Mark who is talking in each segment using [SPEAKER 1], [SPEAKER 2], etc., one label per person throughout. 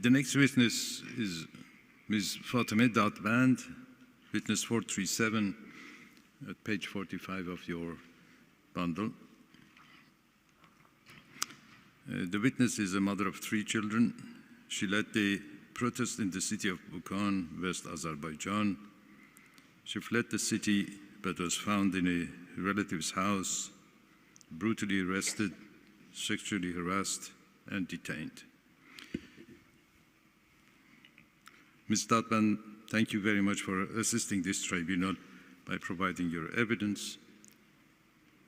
[SPEAKER 1] The next witness is Ms. Fatemeh Davand, witness 437 at page 45 of your bundle. The witness is a mother of 3 children. She led the protest in the city of Bukhan, West Azerbaijan. She fled the city but was found in a relative's house, brutally arrested, sexually harassed, and detained. Ms. Davand, thank you very much for assisting this tribunal by providing your evidence.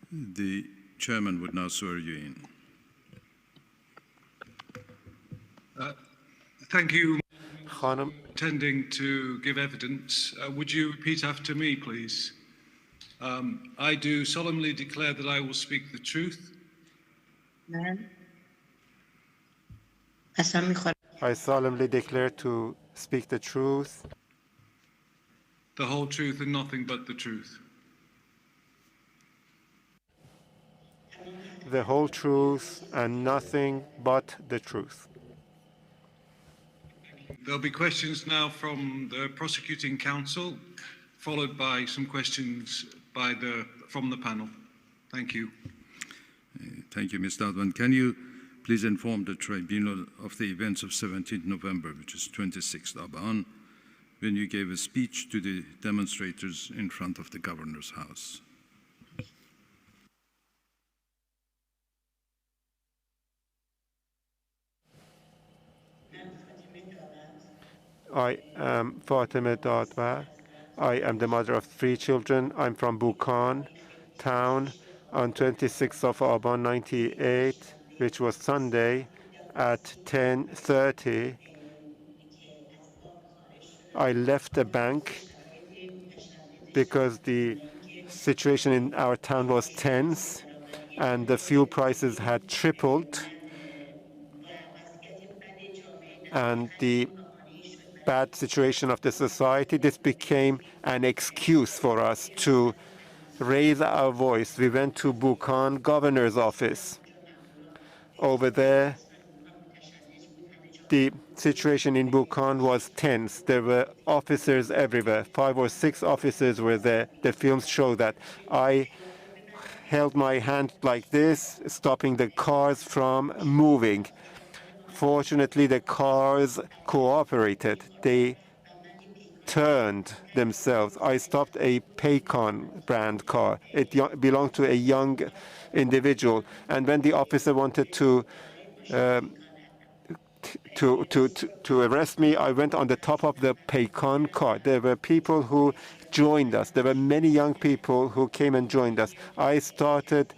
[SPEAKER 1] The chairman would now swear you in.
[SPEAKER 2] Thank you, intending to give evidence. Would you repeat after me, please? I do solemnly declare that I will speak the truth.
[SPEAKER 3] I solemnly declare to speak the truth,
[SPEAKER 2] the whole truth and nothing but the truth.
[SPEAKER 3] the whole truth and nothing but the truth.
[SPEAKER 2] There'll be questions now from the prosecuting counsel, followed by some questions from the panel. Thank you.
[SPEAKER 1] Thank you, Ms. Davand. Can you please inform the tribunal of the events of 17th November, which is 26th Aban, when you gave a speech to the demonstrators in front of the governor's house?
[SPEAKER 3] I am Fatemeh Davand. I am the mother of 3 children. I'm from Bukhan town. On 26th of Aban 98, which was Sunday, at 10:30, I left the bank because the situation in our town was tense and the fuel prices had tripled, and the bad situation of the society, this became an excuse for us to raise our voice. We went to Bukhan governor's office. Over there, the situation in Bukhan was tense. There were officers everywhere. 5 or 6 officers were there. The films show that. I held my hand like this, stopping the cars from moving. Fortunately, the cars cooperated. They turned themselves. I stopped a Paycon brand car. It belonged to a young individual. And when the officer wanted to arrest me, I went on the top of the Paycon car. There were people who joined us. There were many young people who came and joined us. I started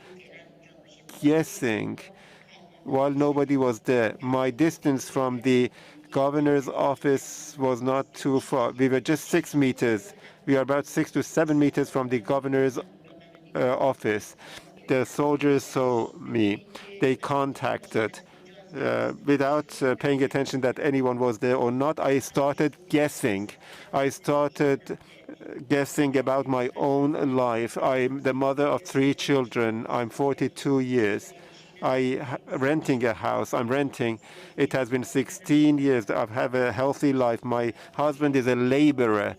[SPEAKER 3] guessing while nobody was there. My distance from the governor's office was not too far. We were just 6 meters. We are about 6 to 7 meters from the governor's office. The soldiers saw me. They contacted. Without paying attention that anyone was there or not, I started guessing. I started guessing about my own life. I'm the mother of 3 children. I'm 42 years. I'm renting a house. I'm renting. It has been 16 years. I have a healthy life. My husband is a laborer.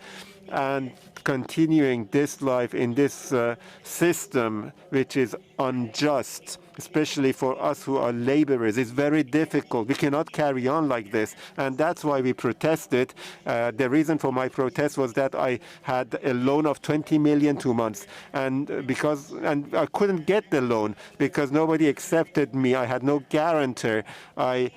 [SPEAKER 3] And continuing this life in this system, which is unjust, especially for us who are laborers, is very difficult. We cannot carry on like this, and that's why we protested. The reason for my protest was that I had a loan of 20 million 2 months, and I couldn't get the loan because nobody accepted me. I had no guarantor. I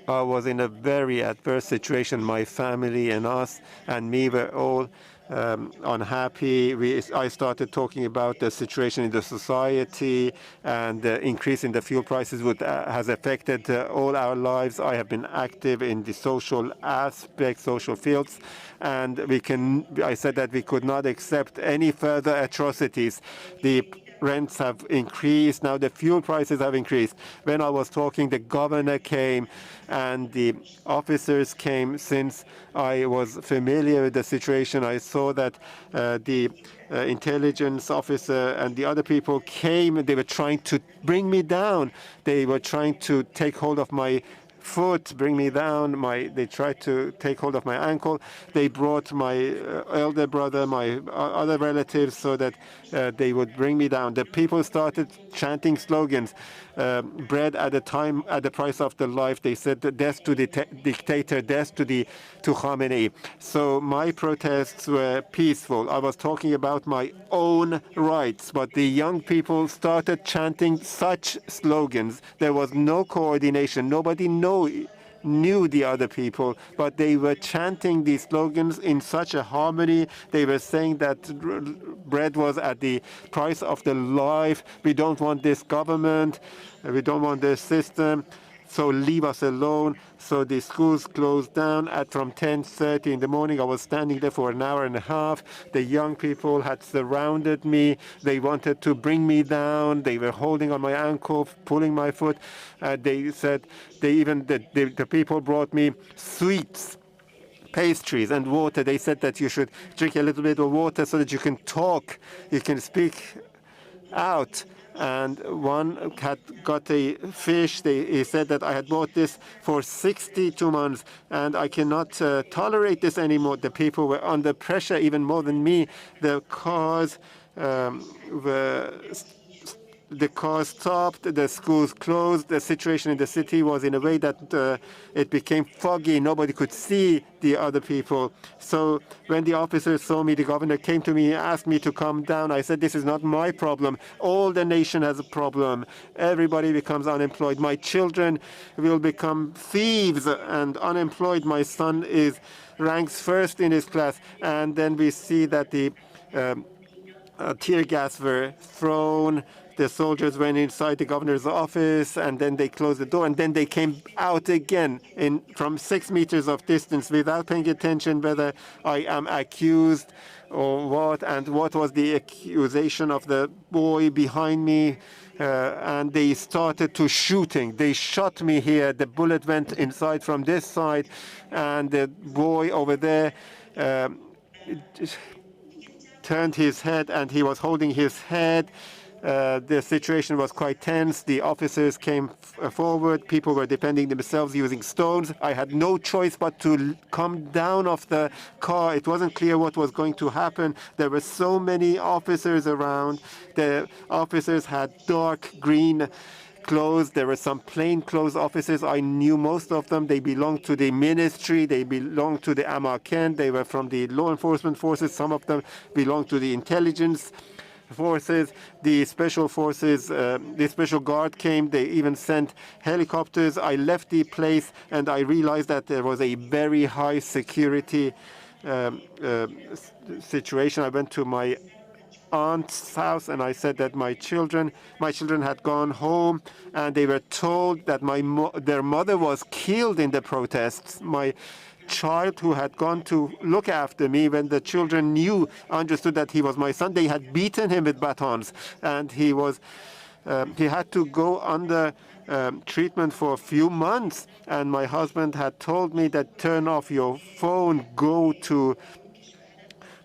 [SPEAKER 3] was in a very adverse situation. My family and us and me were all unhappy. I started talking about the situation in the society, and the increase in the fuel prices has affected all our lives. I have been active in the social aspects, social fields, and I said that we could not accept any further atrocities. The rents have increased. Now the fuel prices have increased. When I was talking, the governor came and the officers came. Since I was familiar with the situation, I saw that the intelligence officer and the other people came. They were trying to bring me down. They were trying to take hold of my foot, bring me down. They tried to take hold of my ankle. They brought my elder brother, my other relatives, so that they would bring me down. The people started chanting slogans, bread at the price of the life. They said death to the dictator, death to Khamenei. So my protests were peaceful. I was talking about my own rights, but the young people started chanting such slogans. There was no coordination. Nobody knew the other people, but they were chanting these slogans in such a harmony. They were saying that bread was at the price of the life. We don't want this government. We don't want this system. So leave us alone. So the schools closed down from 10:30 in the morning. I was standing there for an hour and a half. The young people had surrounded me. They wanted to bring me down. They were holding on my ankle, pulling my foot. They said, the people brought me sweets, pastries and water. They said that you should drink a little bit of water so that you can talk, you can speak out. And one had got a fish. He said that I had bought this for 62 months, and I cannot tolerate this anymore. The people were under pressure even more than me. The cars stopped, the schools closed. The situation in the city was in a way that it became foggy. Nobody could see the other people. So when the officers saw me, the governor came to me and asked me to come down. I said, this is not my problem. All the nation has a problem. Everybody becomes unemployed. My children will become thieves and unemployed. My son ranks first in his class. And then we see that the tear gas were thrown. The soldiers went inside the governor's office, and then they closed the door, and then they came out again from 6 meters of distance without paying attention whether I am accused or what, and what was the accusation of the boy behind me. And they started to shooting. They shot me here. The bullet went inside from this side, and the boy over there turned his head, and he was holding his head. The situation was quite tense. The officers came forward. People were defending themselves using stones. I had no choice but to come down off the car. It wasn't clear what was going to happen. There were so many officers around. The officers had dark green clothes. There were some plainclothes officers. I knew most of them. They belonged to the ministry. They belonged to the Amaken. They were from the law enforcement forces. Some of them belonged to the intelligence forces. The special forces, the special guard came. They even sent helicopters. I left the place, and I realized that there was a very high security situation. I went to my aunt's house, and I said that my children had gone home, and they were told that their mother was killed in the protests. My child, who had gone to look after me, when the children understood that he was my son, they had beaten him with batons, and he had to go under treatment for a few months. And my husband had told me that turn off your phone, go to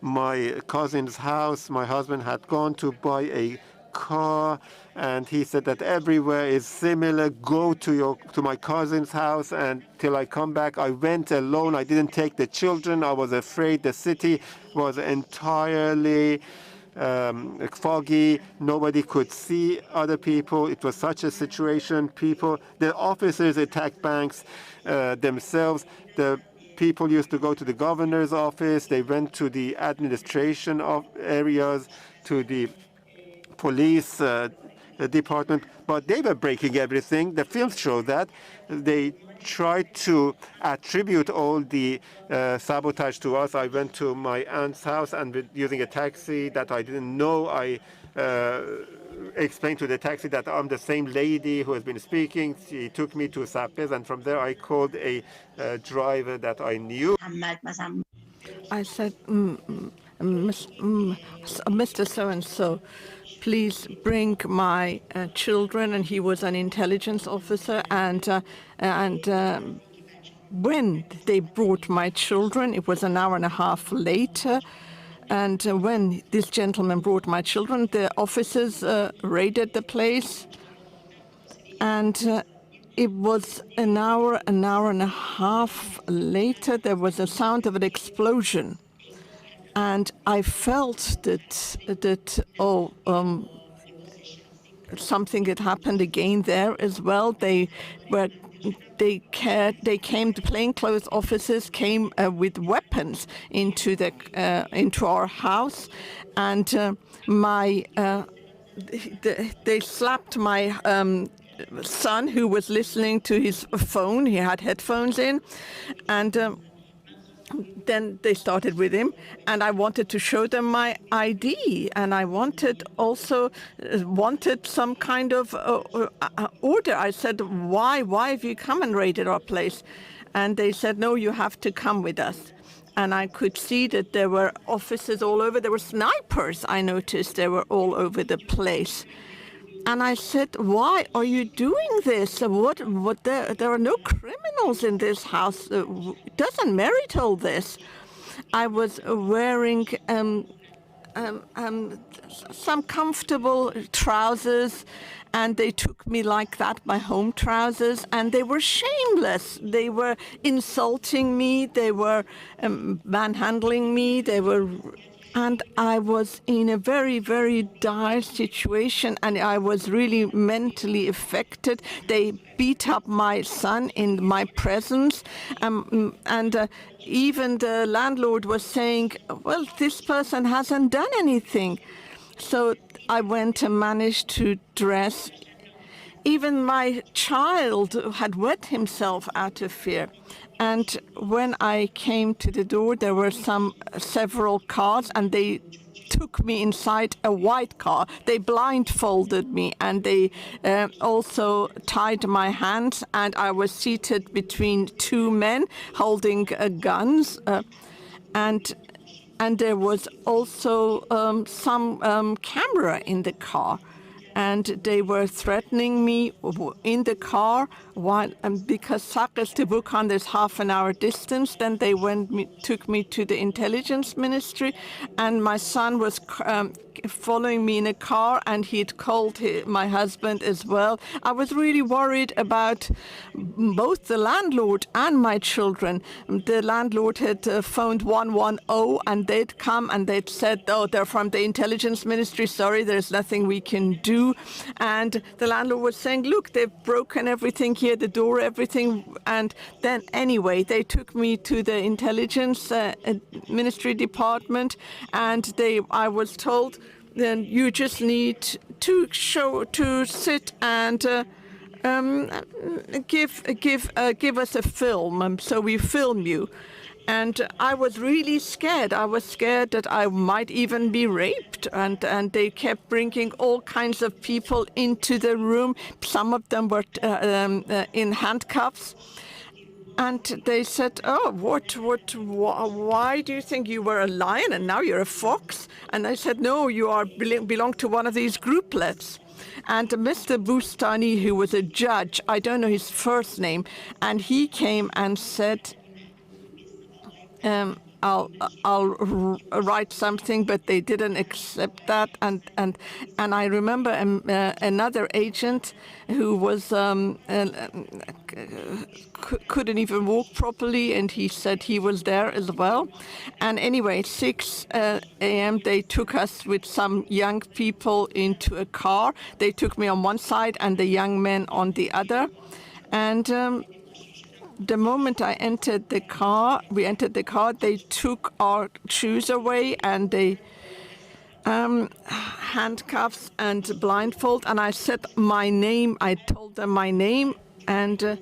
[SPEAKER 3] my cousin's house. My husband had gone to buy a car, and he said that everywhere is similar. Go to my cousin's house, and till I come back. I went alone. I didn't take the children. I was afraid. The city was entirely foggy. Nobody could see other people. It was such a situation. The officers attacked banks themselves. The people used to go to the governor's office. They went to the administration of areas, to the police department, but they were breaking everything. The films show that. They tried to attribute all the sabotage to us. I went to my aunt's house, and using a taxi that I didn't know, I explained to the taxi that I'm the same lady who has been speaking. She took me to Sapez, and from there I called a driver that I knew.
[SPEAKER 4] I said, Mr. So-and-so, please bring my children. And he was an intelligence officer. And when they brought my children, it was an hour and a half later. And when this gentleman brought my children, the officers raided the place. And it was an hour and a half later, there was a sound of an explosion. And I felt that something had happened again there as well. The plainclothes officers came with weapons into our house, and they slapped my son, who was listening to his phone. He had headphones in, and then they started with him, and I wanted to show them my ID, and I wanted some kind of order. I said, why have you come and raided our place? And they said, no, you have to come with us. And I could see that there were officers all over. There were snipers, I noticed. They were all over the place. And I said, why are you doing this? There are no criminals in this house. It doesn't merit all this. I was wearing some comfortable trousers, and they took me like that, my home trousers, and they were shameless. They were insulting me. They were manhandling me. And I was in a very, very dire situation, and I was really mentally affected. They beat up my son in my presence, and even the landlord was saying, well, this person hasn't done anything. So I went and managed to dress. Even my child had wet himself out of fear. And when I came to the door, there were several cars, and they took me inside a white car. They blindfolded me, and they also tied my hands, and I was seated between two men holding guns. And there was also some camera in the car. And they were threatening me in the car because Sakes to Buchan, there's half an hour distance. Then they took me to the intelligence ministry, and my son was following me in a car, and he'd called my husband as well. I was really worried about both the landlord and my children. The landlord had phoned 110, and they'd come and they'd said, oh, they're from the intelligence ministry. Sorry, there's nothing we can do. And the landlord was saying, look, they've broken everything here, the door, everything. And then anyway, they took me to the intelligence ministry department, and I was told, then you just need to sit and give us a film. So we film you. And I was really scared. I was scared that I might even be raped. And they kept bringing all kinds of people into the room. Some of them were in handcuffs. And they said, oh, why do you think you were a lion and now you're a fox? And I said, no, you belong to one of these grouplets. And Mr. Bustani, who was a judge, I don't know his first name, and he came and said, I'll write something, but they didn't accept that. And I remember another agent who was couldn't even walk properly, and he said he was there as well. And anyway, 6 a.m. they took us with some young people into a car. They took me on one side and the young men on the other. And the moment I entered the car, they took our shoes away, and they handcuffs and blindfold. And I said my name. I told them my name, and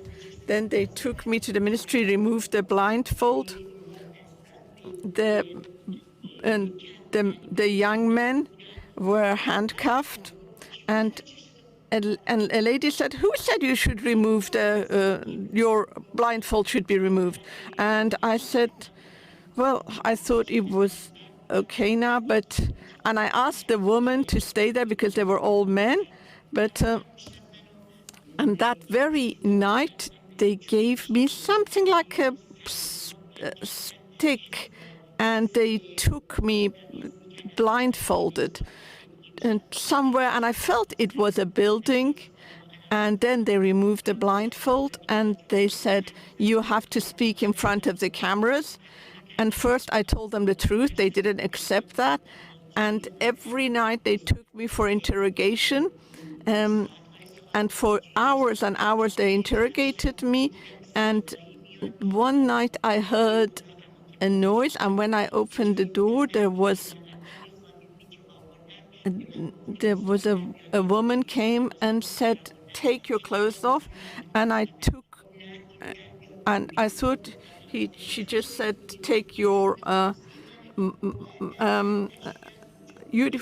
[SPEAKER 4] then they took me to the ministry, removed the blindfold. The young men were handcuffed, and a lady said, who said you should remove your blindfold should be removed? And I said, well, I thought it was okay now, and I asked the woman to stay there because they were all men, but and that very night they gave me something like a stick, and they took me blindfolded and somewhere, and I felt it was a building. And then they removed the blindfold and they said, you have to speak in front of the cameras. And first I told them the truth. They didn't accept that. And every night they took me for interrogation. And for hours and hours they interrogated me. And one night I heard a noise. And when I opened the door, there was a woman came and said, take your clothes off, and I took, and I thought she just said, take your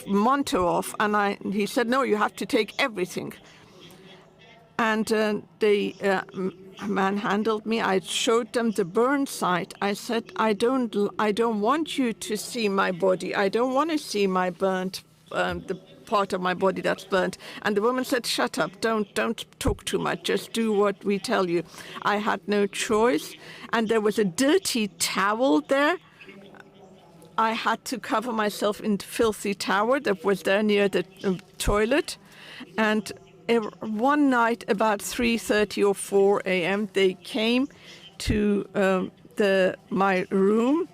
[SPEAKER 4] manto off, and he said, no, you have to take everything. And they manhandled me. I showed them the burn site. I said, I don't want you to see my body. I don't want to see my burnt, the part of my body that's burnt. And the woman said, shut up, don't talk too much, just do what we tell you. I had no choice. And there was a dirty towel there. I had to cover myself in filthy towel that was there near the toilet. And one night about 3:30 or 4 a.m. they came to my room,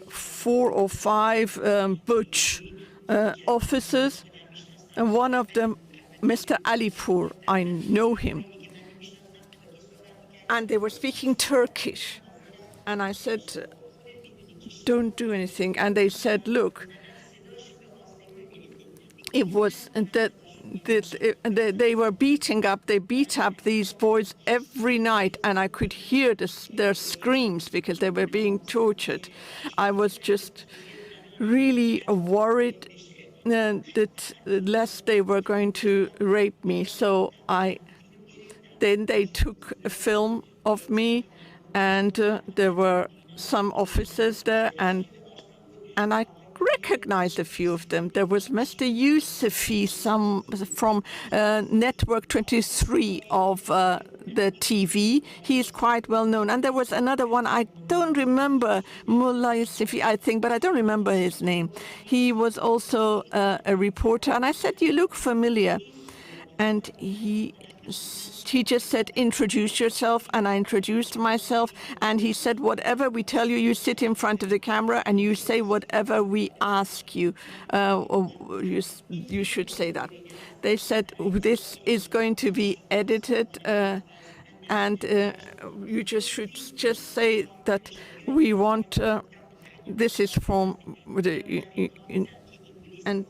[SPEAKER 4] 4 or 5 butch officers. And one of them, Mr. Alipur, I know him. And they were speaking Turkish. And I said, don't do anything. And they said, look, it was that they were they beat up these boys every night. And I could hear their screams because they were being tortured. I was just really worried that lest they were going to rape me. So then they took a film of me, and there were some officers there, and I recognized a few of them. There was Mr. Yousefi, from Network 23 of the TV. He is quite well known. And there was another one, I don't remember, Mullah Yousefi, I think, but I don't remember his name. He was also a reporter. And I said, you look familiar. And he just said, introduce yourself, and I introduced myself, and he said, whatever we tell you, you sit in front of the camera and you say whatever we ask you, or you should say that. They said, this is going to be edited, and you should just say that we want, this is from the, and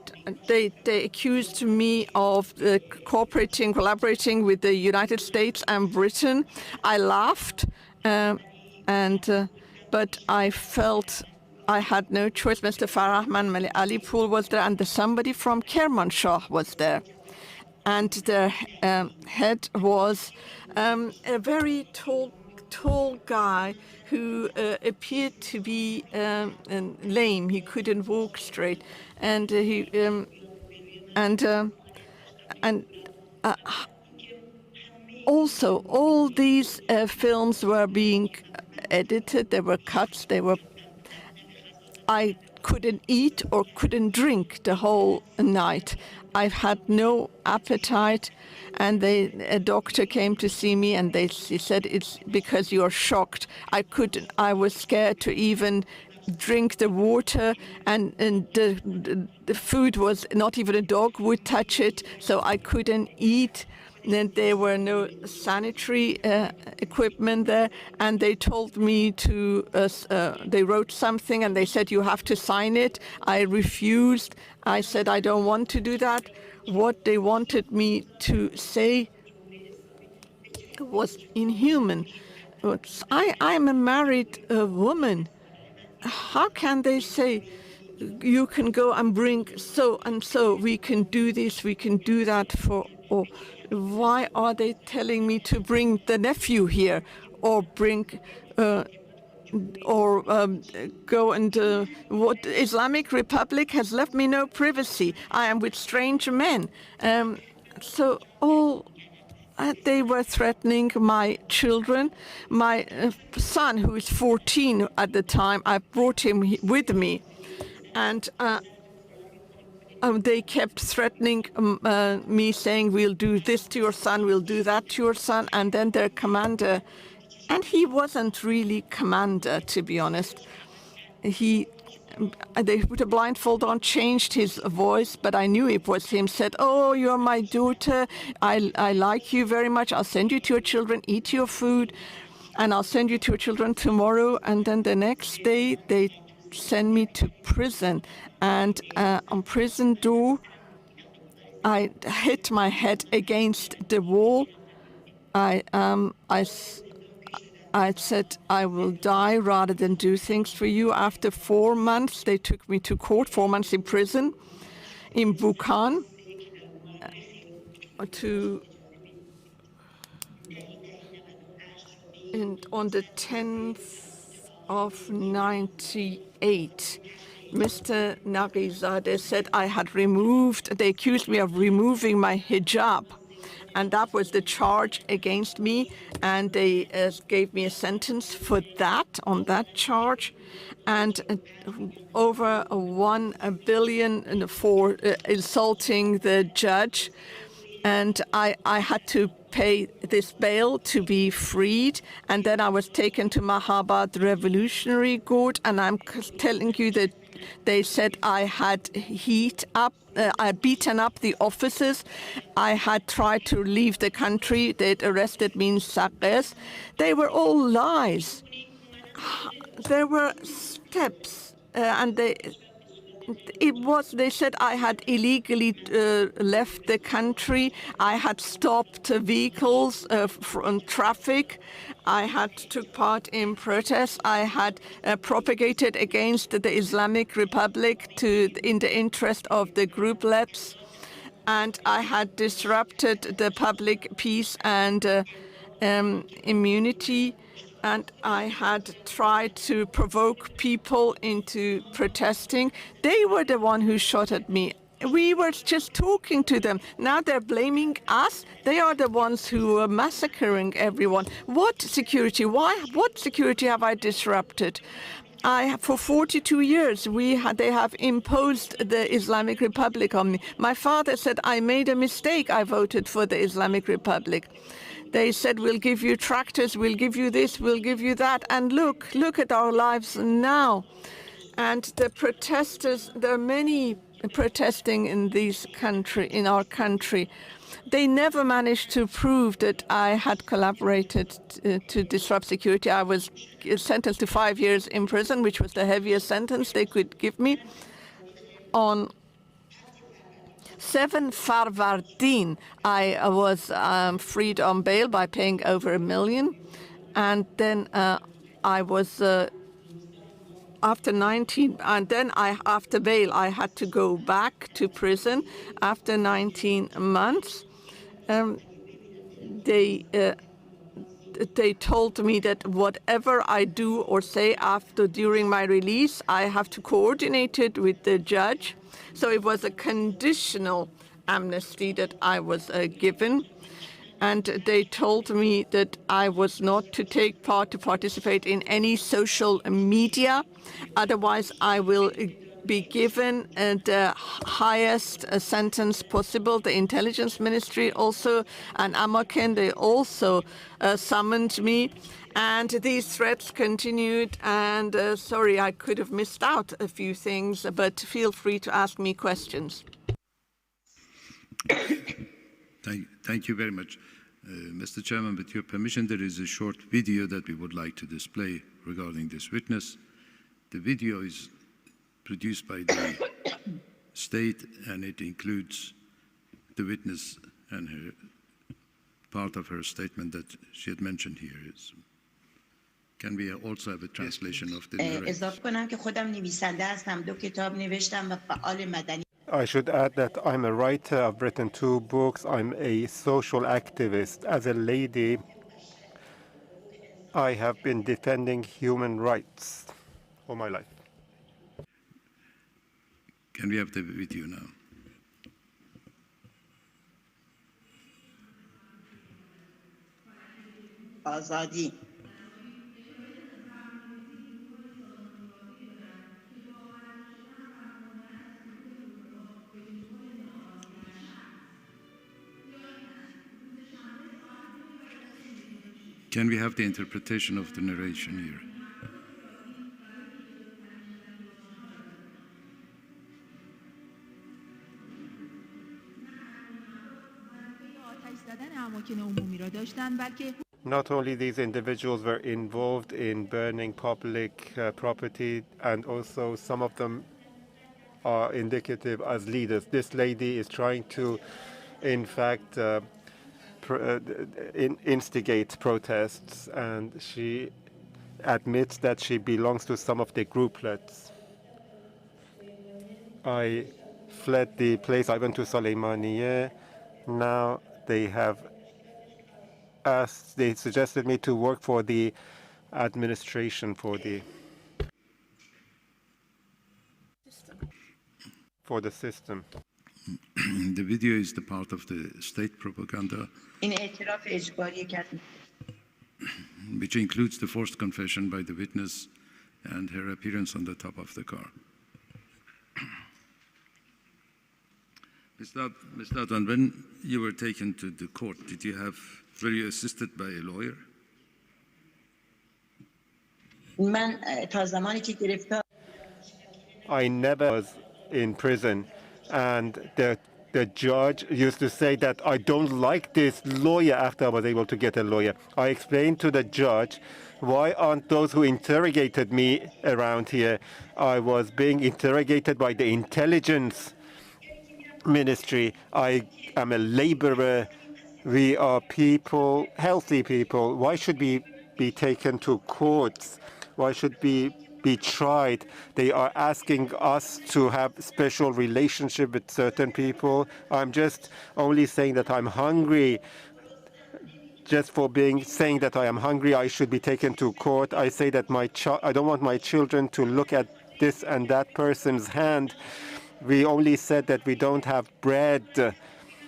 [SPEAKER 4] they accused me of collaborating with the United States and Britain. I laughed, but I felt I had no choice. Mr. Farahman Alipur was there, and somebody from Kermanshah was there. And the head was a very tall guy who appeared to be lame. He couldn't walk straight, and also all these films were being edited. There were cuts. I couldn't eat or couldn't drink the whole night. I've had no appetite, and a doctor came to see me, and he said, it's because you're shocked. I was scared to even drink the water, and the food was, not even a dog would touch it, so I couldn't eat. Then there were no sanitary equipment there, and they told me they wrote something and they said, you have to sign it. I refused. I said, I don't want to do that. What they wanted me to say was inhuman. I'm a married woman. How can they say, you can go and bring so and so, we can do this, we can do that or why are they telling me to bring the nephew here or bring go and what Islamic Republic has left me no privacy. I am with strange men. So all they were threatening my children. My son, who is 14 at the time, I brought him with me, and they kept threatening me, saying, we'll do this to your son, we'll do that to your son. And then their commander, and he wasn't really commander, to be honest. They put a blindfold on, changed his voice, but I knew it was him, said, oh, you're my daughter, I like you very much, I'll send you to your children, eat your food, and I'll send you to your children tomorrow. And then the next day, they send me to prison. And on prison door, I hit my head against the wall. I said, I will die rather than do things for you. After 4 months, they took me to court, 4 months in prison in Buchan, and on the 10th of 98, Mr. Nagizadeh said I had removed, they accused me of removing my hijab. And that was the charge against me, and they gave me a sentence for that, on that charge, and over 1 billion for insulting the judge. And I had to pay this bail to be freed, and then I was taken to Mahabad Revolutionary Court, and I'm telling you that they said I had I had beaten up the officers. I had tried to leave the country. They'd arrested me in Saqqez. They were all lies. There were steps, and they said I had illegally left the country. I had stopped vehicles from traffic. I had took part in protests. I had propagated against the Islamic Republic in the interest of the grouplets, and I had disrupted the public peace and immunity. And I had tried to provoke people into protesting. They were the one who shot at me. We were just talking to them. Now they're blaming us. They are the ones who are massacring everyone. What security? Why? What security have I disrupted? For 42 years, they have imposed the Islamic Republic on me. My father said, I made a mistake. I voted for the Islamic Republic. They said, we'll give you tractors, we'll give you this, we'll give you that. And look at our lives now. And the protesters, there are many protesting in our country. They never managed to prove that I had collaborated to disrupt security. I was sentenced to 5 years in prison, which was the heaviest sentence they could give me. On 7 Farvardin, I was freed on bail by paying over $1 million. And then I was, after 19, and then after bail, I had to go back to prison after 19 months. They told me that whatever I do or say during my release, I have to coordinate it with the judge. So it was a conditional amnesty that I was given. And they told me that I was not to participate in any social media. Otherwise, I will be given the highest sentence possible. The intelligence ministry also, and Amaken, they also summoned me. And these threats continued, and sorry, I could have missed out a few things, but feel free to ask me questions.
[SPEAKER 1] Thank you very much. Mr. Chairman, with your permission, there is a short video that we would like to display regarding this witness. The video is produced by the state, and it includes the witness and her part of her statement that she had mentioned here. Can we also have a translation of the narrative?
[SPEAKER 3] I should add that I'm a writer. I've written 2 books. I'm a social activist. As a lady, I have been defending human rights all my life.
[SPEAKER 1] Can we have the video now?
[SPEAKER 5] آزادی
[SPEAKER 1] Can we have the interpretation of the narration here?
[SPEAKER 3] Not only these individuals were involved in burning public property, and also some of them are indicative as leaders. This lady is trying to, in fact, instigate protests, and she admits that she belongs to some of the grouplets. I fled the place. I went to Soleimaniye. Now they have asked, they suggested me to work for the administration, for the system.
[SPEAKER 1] The video is the part of the state propaganda,
[SPEAKER 5] این اعتراف اجباری کردن
[SPEAKER 1] which includes the forced confession by the witness and her appearance on the top of the car. Ms. Davand, when you were taken to the court, were you assisted by a lawyer?
[SPEAKER 5] من تا زمانی که گرفتار
[SPEAKER 3] I never was in prison, and the judge used to say that I don't like this lawyer after I was able to get a lawyer. I explained to the judge, why aren't those who interrogated me around here? I was being interrogated by the intelligence ministry. I am a laborer. We are people, healthy people. Why should we be taken to courts? Why should we be tried? They are asking us to have special relationship with certain people. I'm just only saying that I'm hungry. Just for saying that I am hungry, I should be taken to court. I say that I don't want my children to look at this and that person's hand. We only said that we don't have bread.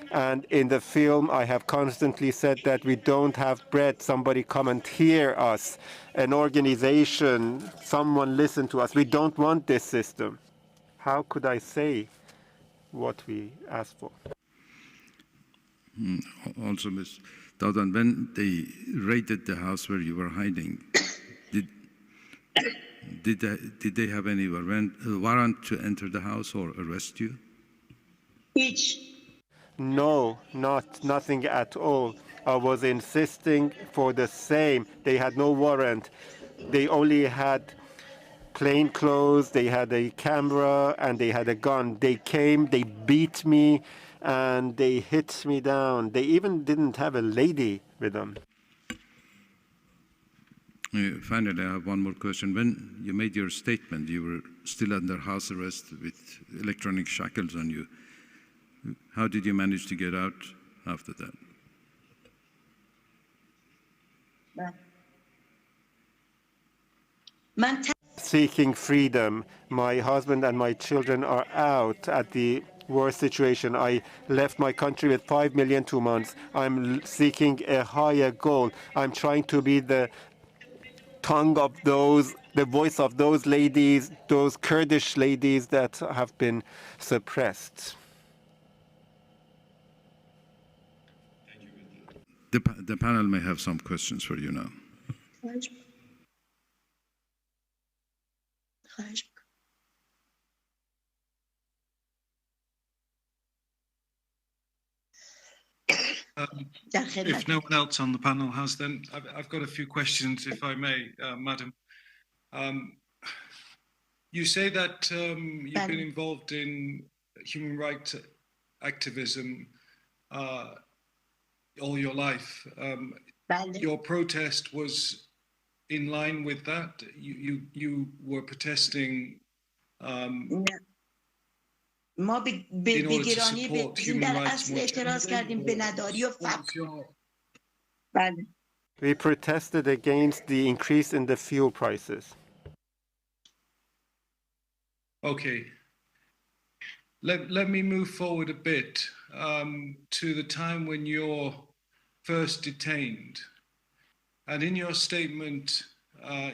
[SPEAKER 3] And in the film, I have constantly said that we don't have bread. Somebody come and hear us. An organization, someone listen to us. We don't want this system. How could I say what we asked for?
[SPEAKER 1] Also, Ms. Davand, when they raided the house where you were hiding, did they have any warrant to enter the house or arrest you?
[SPEAKER 5] هیچ
[SPEAKER 3] No, nothing at all. I was insisting for the same. They had no warrant. They only had plain clothes, they had a camera, and they had a gun. They came, they beat me, and they hit me down. They even didn't have a lady with them.
[SPEAKER 1] Finally, I have one more question. When you made your statement, you were still under house arrest with electronic shackles on you. How did you manage to get out after that?
[SPEAKER 5] من
[SPEAKER 3] Seeking freedom. My husband and my children are out at the worst situation. I left my country with 5 million 2 months. I'm seeking a higher goal. I'm trying to be the tongue of those, the voice of those ladies, those Kurdish ladies that have been suppressed.
[SPEAKER 1] The panel may have some questions for you now.
[SPEAKER 2] If no one else on the panel has, then I've got a few questions, if I may, Madam. You say that you've been involved in human rights activism all your life. Your protest was in line with that? You were protesting
[SPEAKER 5] ما به گرانی به در اصل اعتراض کردیم به نداری و فقر. بله
[SPEAKER 3] We protested against the increase in the fuel prices.
[SPEAKER 2] Okay. Let me move forward a bit to the time when you're first detained. And in your statement,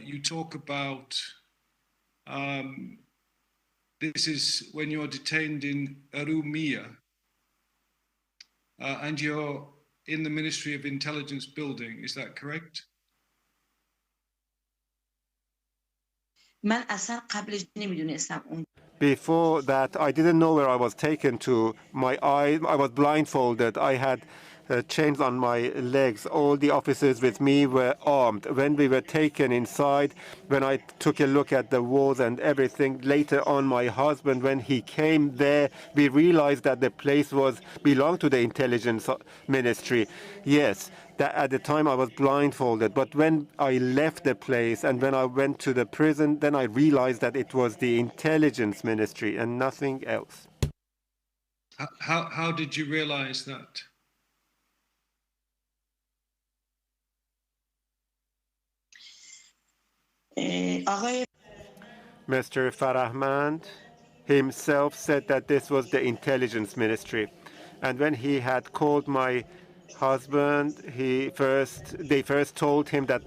[SPEAKER 2] you talk about this is when you're detained in Arumia, and you're in the Ministry of Intelligence building. Is that correct?
[SPEAKER 5] من اصلا قبلش نمیدونستم اون
[SPEAKER 3] Before that, I didn't know where I was taken to. I was blindfolded. I had chains on my legs. All the officers with me were armed. When we were taken inside, when I took a look at the walls and everything, later on, my husband, when he came there, we realized that the place belonged to the intelligence ministry. Yes, that at the time I was blindfolded, but when I left the place and when I went to the prison, then I realized that it was the intelligence ministry and nothing else.
[SPEAKER 2] How did you realize that?
[SPEAKER 3] Mr. Farahmand himself said that this was the intelligence ministry. And when he had called my husband, they first told him that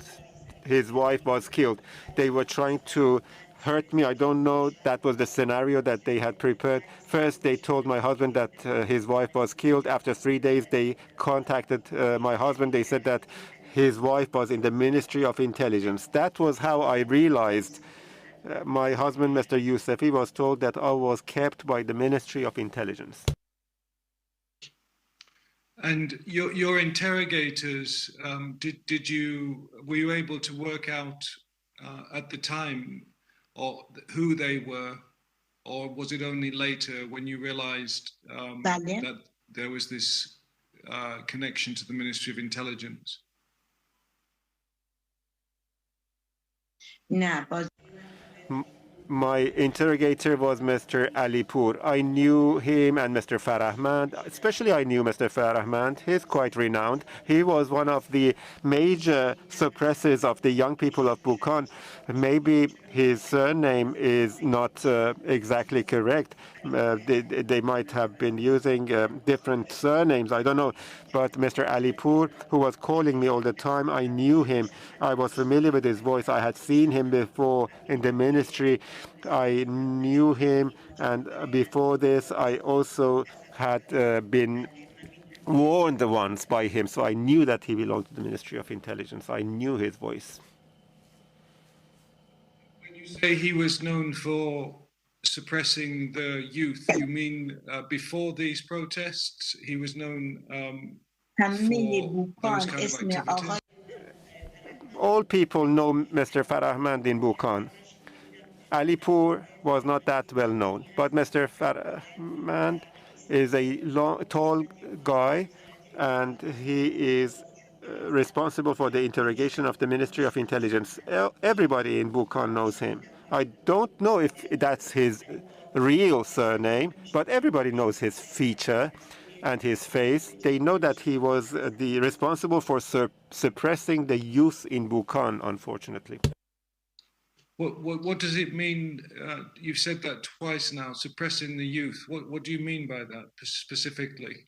[SPEAKER 3] his wife was killed. They were trying to hurt me. I don't know. That was the scenario that they had prepared. First, they told my husband that his wife was killed. After 3 days, they contacted my husband. They said that his wife was in the Ministry of Intelligence. That was how I realized. My husband, Mr. Yousefi, was told that I was kept by the Ministry of Intelligence.
[SPEAKER 2] And your interrogators, were you able to work out at the time or who they were, or was it only later when you realized that there was this connection to the Ministry of Intelligence?
[SPEAKER 3] My interrogator was Mr. Alipur. I knew him and Mr. Farahmand. Especially I knew Mr. Farahmand. He's quite renowned. He was one of the major suppressors of the young people of Bukhan. Maybe his surname is not exactly correct. They might have been using different surnames. I don't know. But Mr. Alipur, who was calling me all the time, I knew him. I was familiar with his voice. I had seen him before in the ministry. I knew him. And before this, I also had been warned once by him. So I knew that he belonged to the Ministry of Intelligence. I knew his voice.
[SPEAKER 2] When you say he was known for suppressing the youth, you mean before these protests, he was known for those kind of activities?
[SPEAKER 3] All people know Mr. Farahmand in Bukhan. Alipur was not that well known, but Mr. Farahmand is a tall guy, and he is responsible for the interrogation of the Ministry of Intelligence. Everybody in Bukhan knows him. I don't know if that's his real surname, but everybody knows his feature and his face. They know that he was responsible for suppressing the youth in Bukhan, unfortunately.
[SPEAKER 2] What does it mean? You've said that twice now, suppressing the youth. What do you mean by that specifically?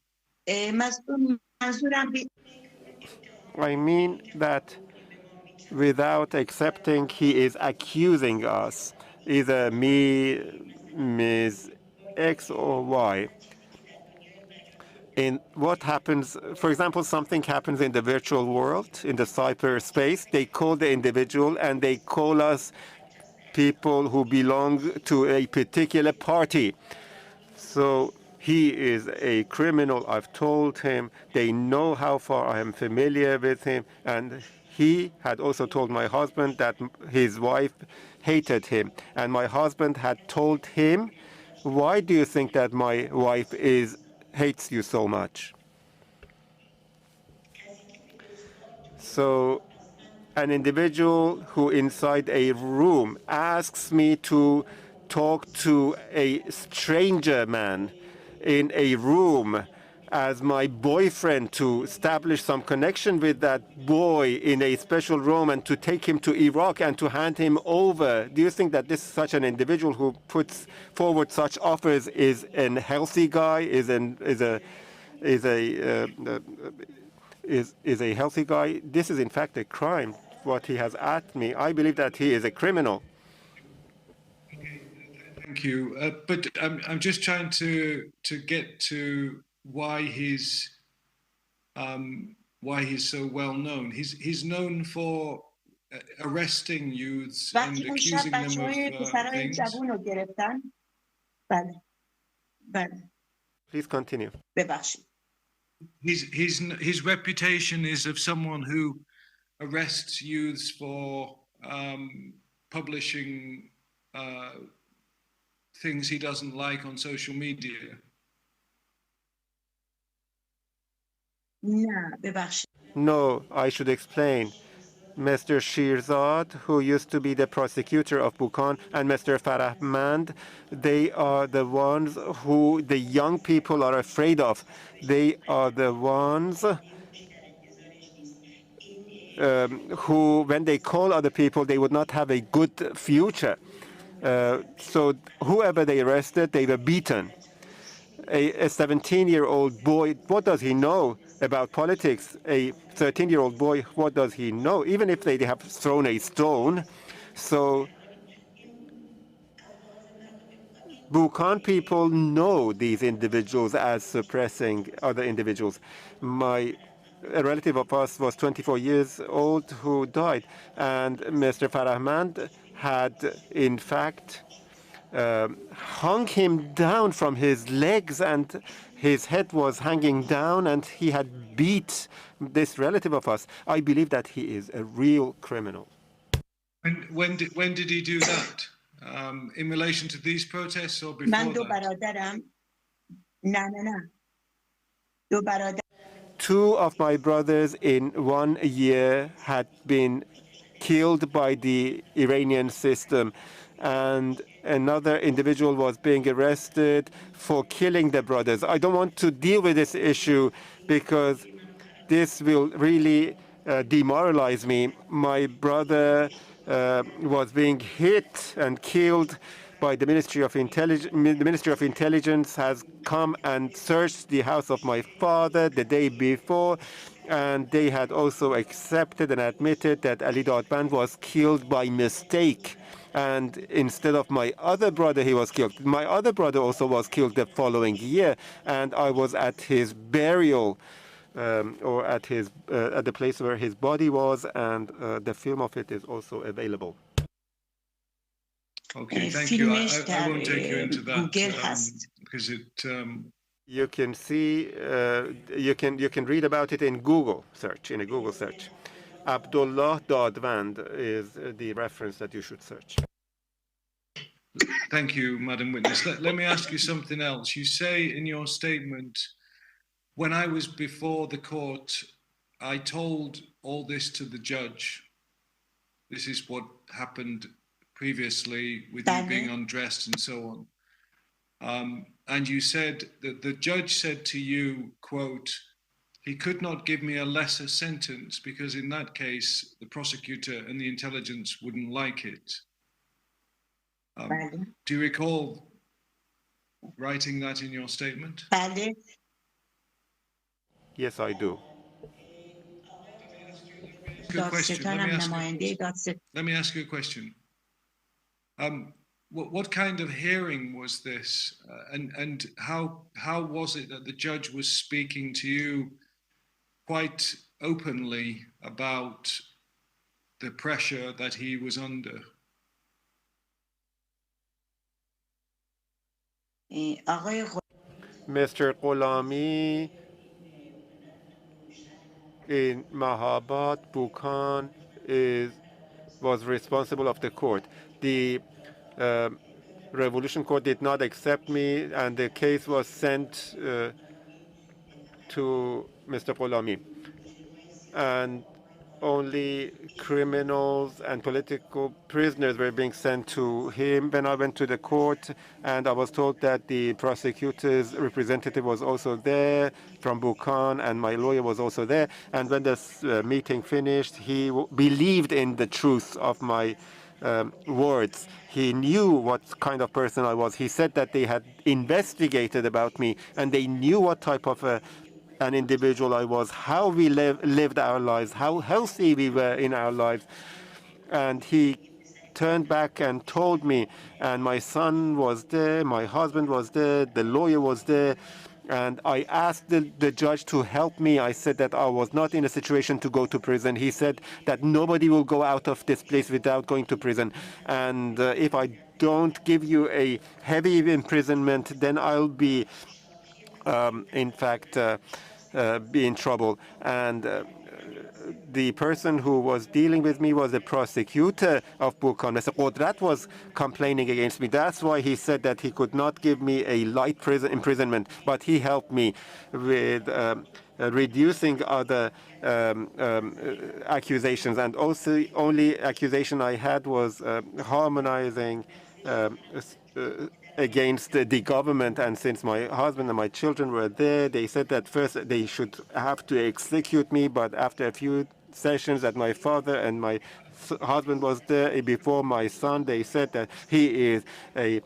[SPEAKER 3] I mean that without accepting, he is accusing us, either me, Ms. X or Y. In what happens, for example, something happens in the virtual world, in the cyberspace, they call the individual and they call us people who belong to a particular party. So he is a criminal. I've told him. They know how far I am familiar with him. And he had also told my husband that his wife hated him. And my husband had told him, why do you think that my wife hates you so much? So an individual who inside a room asks me to talk to a stranger man in a room as my boyfriend to establish some connection with that boy in a special room and to take him to Iraq and to hand him over. Do you think that this such an individual who puts forward such offers is a healthy guy? Is a healthy guy? This is in fact a crime. What he has asked me, I believe that he is a criminal.
[SPEAKER 2] Thank you. But I'm just trying to get to why he's so well known. He's known for arresting youths and
[SPEAKER 5] وقتی اون شب
[SPEAKER 2] accusing them
[SPEAKER 5] بچه‌های
[SPEAKER 2] of
[SPEAKER 5] پسرای
[SPEAKER 2] things.
[SPEAKER 5] جوون رو گرفتن بله بله
[SPEAKER 3] Please continue.
[SPEAKER 5] ببخشید
[SPEAKER 2] His reputation is of someone who arrests youths for publishing things he doesn't like on social media.
[SPEAKER 5] نه ببخشید
[SPEAKER 3] No, I should explain. Mr. Shirzad, who used to be the prosecutor of Buchan, and Mr. Fatemeh, they are the ones who the young people are afraid of. They are the ones who, when they call other people, they would not have a good future. So whoever they arrested, they were beaten. A 17-year-old boy, what does he know about politics? A 13-year-old boy, what does he know? Even if they have thrown a stone. So Buchan people know these individuals as suppressing other individuals. A relative of us was 24 years old who died, and Mr. Fatemeh had, in fact, hung him down from his legs, and his head was hanging down, and he had beat this relative of us. I believe that he is a real criminal.
[SPEAKER 2] And when did he do that? In relation to these protests or before
[SPEAKER 5] من دو
[SPEAKER 2] that?
[SPEAKER 5] برادرم نه دو برادر
[SPEAKER 3] Two of my brothers in 1 year had been killed by the Iranian system, and another individual was being arrested for killing the brothers. I don't want to deal with this issue because this will really demoralize me. My brother was being hit and killed by the Ministry of Intelligence. The Ministry of Intelligence has come and searched the house of my father the day before, and they had also accepted and admitted that Ali Davand was killed by mistake. And instead of my other brother, he was killed. My other brother also was killed the following year, and I was at his burial, or at the place where his body was, and the film of it is also available.
[SPEAKER 2] Okay, thank you. I
[SPEAKER 5] فیلمش
[SPEAKER 2] won't take you into
[SPEAKER 5] در
[SPEAKER 2] that
[SPEAKER 5] گوگل هست
[SPEAKER 2] because it.
[SPEAKER 3] You can see, you can read about it in Google search, in a Google search. Abdullah Davand is the reference that you should search.
[SPEAKER 2] Thank you, Madam Witness. Let me ask you something else. You say in your statement, when I was before the court, I told all this to the judge. This is what happened previously with you being undressed and so on. And you said that the judge said to you, quote, he could not give me a lesser sentence because in that case, the prosecutor and the intelligence wouldn't like it. Do you recall writing that in your statement?
[SPEAKER 5] بله
[SPEAKER 3] Yes, I do.
[SPEAKER 5] دادستانم نماینده دادستان
[SPEAKER 2] Let me ask you a question. What kind of hearing was this, and how was it that the judge was speaking to you quite openly about the pressure that he was under?
[SPEAKER 5] آقای
[SPEAKER 3] Mr. Gholami in Mahabad, Buchan, was responsible of the court. The Revolution Court did not accept me, and the case was sent to Mr. Gholami. And only criminals and political prisoners were being sent to him. When I went to the court, and I was told that the prosecutor's representative was also there from Buchan, and my lawyer was also there. And when this meeting finished, he believed in the truth of my words. He knew what kind of person I was. He said that they had investigated about me, and they knew what type of an individual I was, how we lived our lives, how healthy we were in our lives. And he turned back and told me, and my son was there, my husband was there, the lawyer was there, and I asked the judge to help me. I said that I was not in a situation to go to prison. He said that nobody will go out of this place without going to prison. And if I don't give you a heavy imprisonment, then I'll be, in fact, be in trouble. And the person who was dealing with me was the prosecutor of Buchan. Mr. Qudrat was complaining against me. That's why he said that he could not give me a light imprisonment, but he helped me with reducing other accusations. And also, only accusation I had was harmonizing against the government. And since my husband and my children were there, they said that first they should have to execute me, but after a few sessions that my father and my husband was there before my son, they said that he is a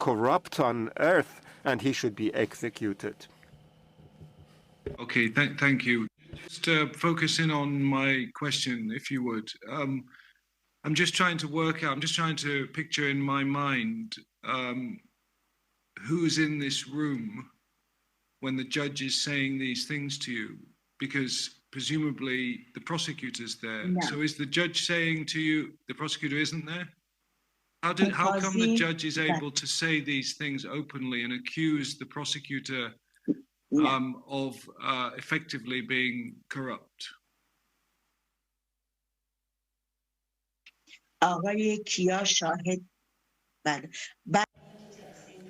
[SPEAKER 3] corrupt on earth and he should be executed.
[SPEAKER 2] Okay, thank you. Just focus in on my question, if you would. I'm just trying to work out, I'm just trying to picture in my mind who's in this room when the judge is saying these things to you, because presumably the prosecutor's there.
[SPEAKER 5] No.
[SPEAKER 2] So is the judge saying to you, the prosecutor isn't there? How come the judge is able to say these things openly and accuse the prosecutor of effectively being corrupt?
[SPEAKER 5] آقای کیا شاهد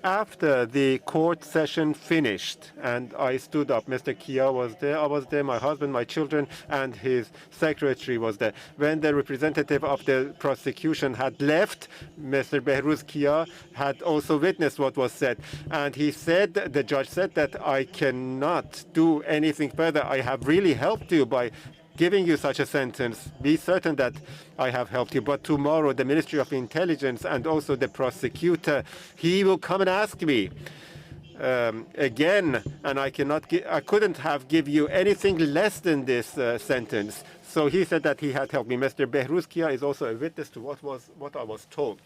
[SPEAKER 3] After the court session finished and I stood up, Mr. Kia was there, I was there, my husband, my children, and his secretary was there. When the representative of the prosecution had left, Mr. Behruz Kia had also witnessed what was said. And he said, the judge said that I cannot do anything further. I have really helped you by giving you such a sentence. Be certain that I have helped you. But tomorrow, the Ministry of Intelligence and also the prosecutor, he will come and ask me again, and I couldn't have give you anything less than this sentence. So he said that he had helped me. Mr. Behruzkia is also a witness to what I was told.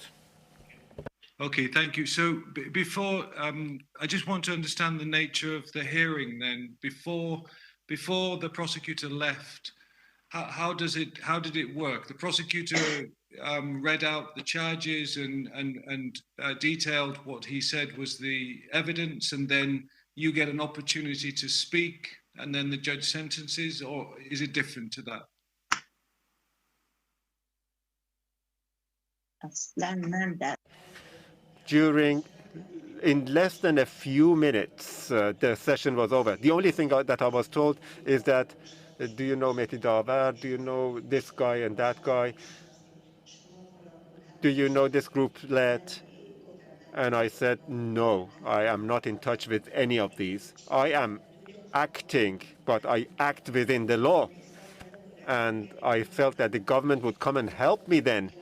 [SPEAKER 2] Okay, thank you. So before, I just want to understand the nature of the hearing then. Before the prosecutor left, how did it work? The prosecutor read out the charges and detailed what he said was the evidence, and then you get an opportunity to speak, and then the judge sentences, or is it different to that?
[SPEAKER 3] In less than a few minutes, the session was over. The only thing that I was told is that, do you know Mehdi Davand? Do you know this guy and that guy? Do you know this group led? And I said, no, I am not in touch with any of these. I am acting, but I act within the law. And I felt that the government would come and help me then.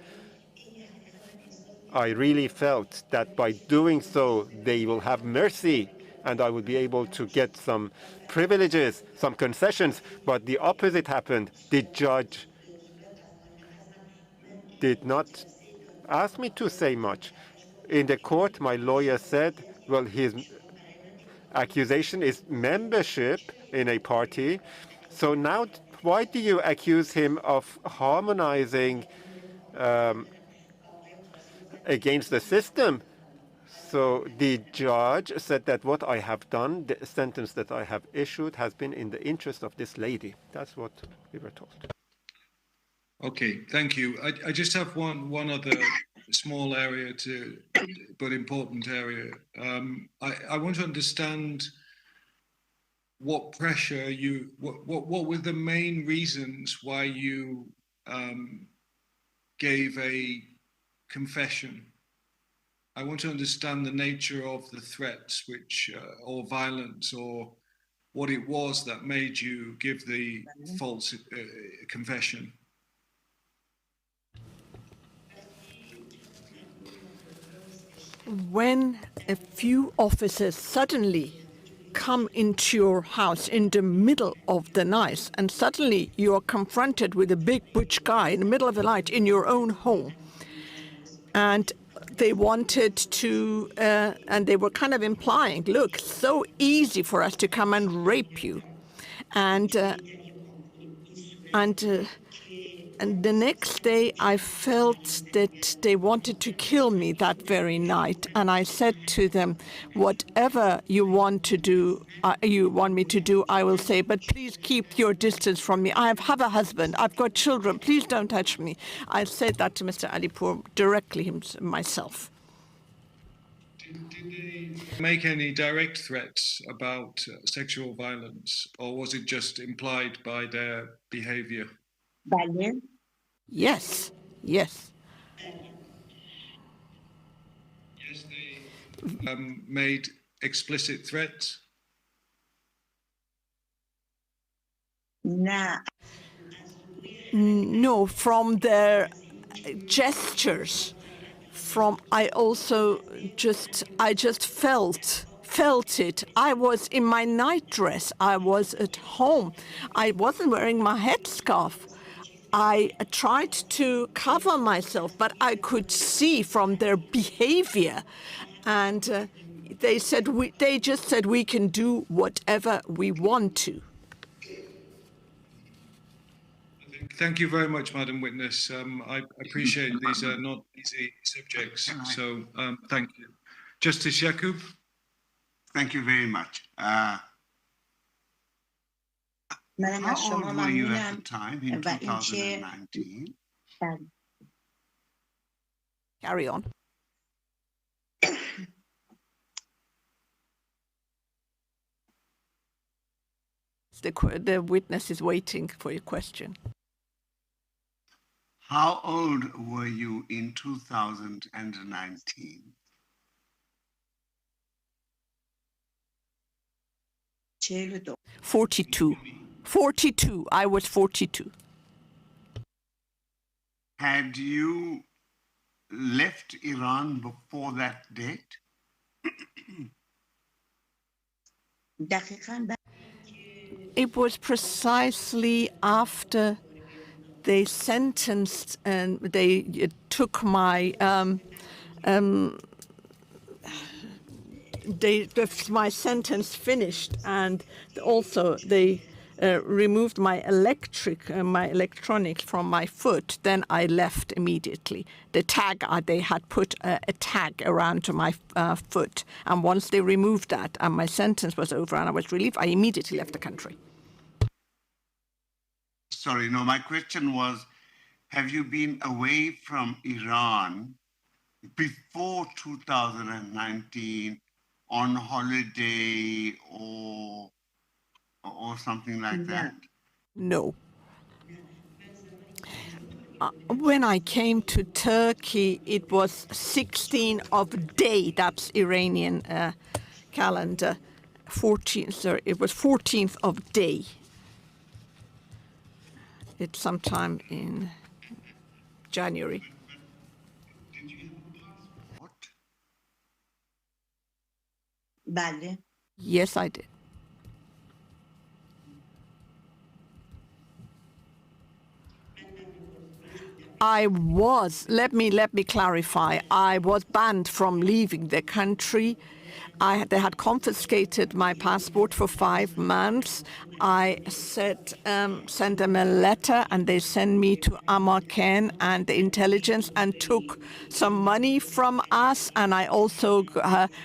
[SPEAKER 3] I really felt that by doing so, they will have mercy and I would be able to get some privileges, some concessions. But the opposite happened. The judge did not ask me to say much. In the court, my lawyer said, well, his accusation is membership in a party. So now, why do you accuse him of harmonizing against the system? So the judge said that what I have done, the sentence that I have issued, has been in the interest of this lady. That's what we were told.
[SPEAKER 2] Okay, thank you. I just have one other small area but important area. I want to understand what pressure you, what were the main reasons why you gave a confession? I want to understand the nature of the threats, which or violence, or what it was that made you give the false confession.
[SPEAKER 4] When a few officers suddenly come into your house in the middle of the night, and suddenly you are confronted with a big butch guy in the middle of the night in your own home, and they wanted to, and they were kind of implying, look, so easy for us to come and rape you. And the next day, I felt that they wanted to kill me that very night. And I said to them, whatever you want to do, you want me to do, I will say, but please keep your distance from me. I have a husband. I've got children. Please don't touch me. I said that to Mr. Alipour directly myself.
[SPEAKER 2] Did they make any direct threats about sexual violence, or was it just implied by their behavior?
[SPEAKER 5] بله.
[SPEAKER 4] Yes, yes.
[SPEAKER 2] Yes, they made explicit threats.
[SPEAKER 5] نه.
[SPEAKER 4] No, from their gestures. I just felt it. I was in my nightdress. I was at home. I wasn't wearing my headscarf. I tried to cover myself, but I could see from their behavior. And they just said we can do whatever we want to.
[SPEAKER 2] Thank you very much, Madam Witness. I appreciate these are not easy subjects, so thank you. Justice Yakub?
[SPEAKER 6] Thank you very much.
[SPEAKER 5] منم از
[SPEAKER 6] How
[SPEAKER 5] شما
[SPEAKER 6] old were you at the
[SPEAKER 5] ممنونم
[SPEAKER 6] time in
[SPEAKER 5] و اینکه
[SPEAKER 6] 2019?
[SPEAKER 5] بله.
[SPEAKER 4] Carry on. The witness is waiting for your question.
[SPEAKER 6] How old were you in 2019?
[SPEAKER 5] 42.
[SPEAKER 4] 42. 42. I was 42.
[SPEAKER 6] Had you left Iran before that date?
[SPEAKER 5] دقیقاً
[SPEAKER 4] It was precisely after they sentenced and they took my my sentence finished, and also they removed my electronics from my foot. Then I left immediately. The tag they had put a tag around to my foot, and once they removed that and my sentence was over and I was relieved, I immediately left the country.
[SPEAKER 6] Sorry, no, my question was, have you been away from Iran before 2019 on holiday or something like that?
[SPEAKER 4] No. When I came to Turkey, it was 16th of day, that's Iranian calendar, 14th, sorry, it was 14th of day. It's sometime in January.
[SPEAKER 6] What?
[SPEAKER 5] بله.
[SPEAKER 4] Yes, I did. I was, let me clarify, I was banned from leaving the country. They had confiscated my passport for 5 months. I sent them a letter, and they sent me to Amarken and the intelligence and took some money from us. And I also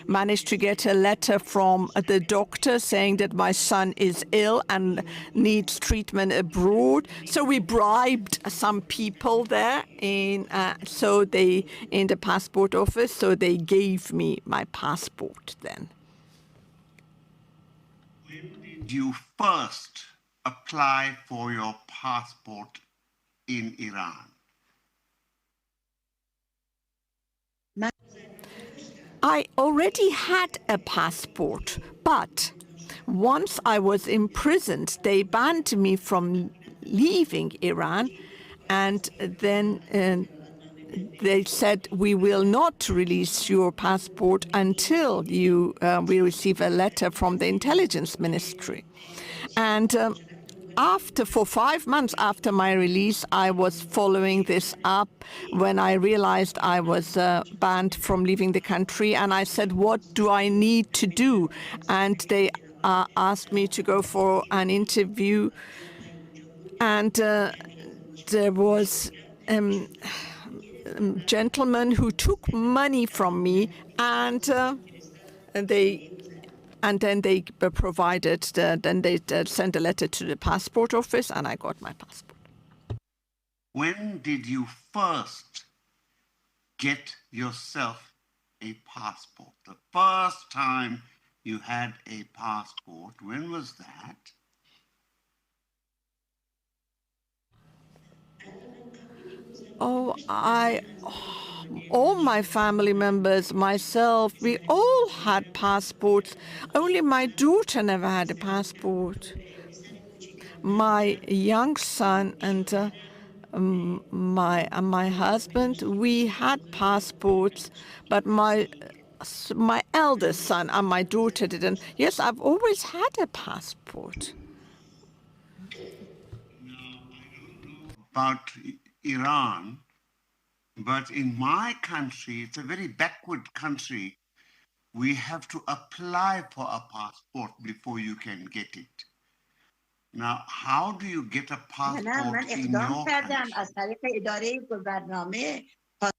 [SPEAKER 4] managed to get a letter from the doctor saying that my son is ill and needs treatment abroad. So we bribed some people there in the passport office. So they gave me my passport then.
[SPEAKER 6] When did you first apply for your passport in Iran?
[SPEAKER 4] I already had a passport, but once I was imprisoned, they banned me from leaving Iran, and then they said, we will not release your passport until we receive a letter from the intelligence ministry. And for 5 months after my release, I was following this up when I realized I was banned from leaving the country. And I said, what do I need to do? And they asked me to go for an interview. And there was gentlemen who took money from me, and then they provided, then they sent a letter to the passport office, and I got my passport.
[SPEAKER 6] When did you first get yourself a passport? The first time you had a passport, when was that?
[SPEAKER 4] Oh, all my family members, myself, we all had passports. Only my daughter never had a passport. My young son and my husband, we had passports, but my eldest son and my daughter didn't. Yes, I've always had a passport.
[SPEAKER 6] About Iran, but in my country, it's a very backward country. We have to apply for a passport before you can get it. Now, how do you get a
[SPEAKER 5] نه
[SPEAKER 6] passport
[SPEAKER 5] من
[SPEAKER 6] in
[SPEAKER 5] اقدام
[SPEAKER 6] your
[SPEAKER 5] کردم
[SPEAKER 6] country?
[SPEAKER 5] از طریق اداره برنامه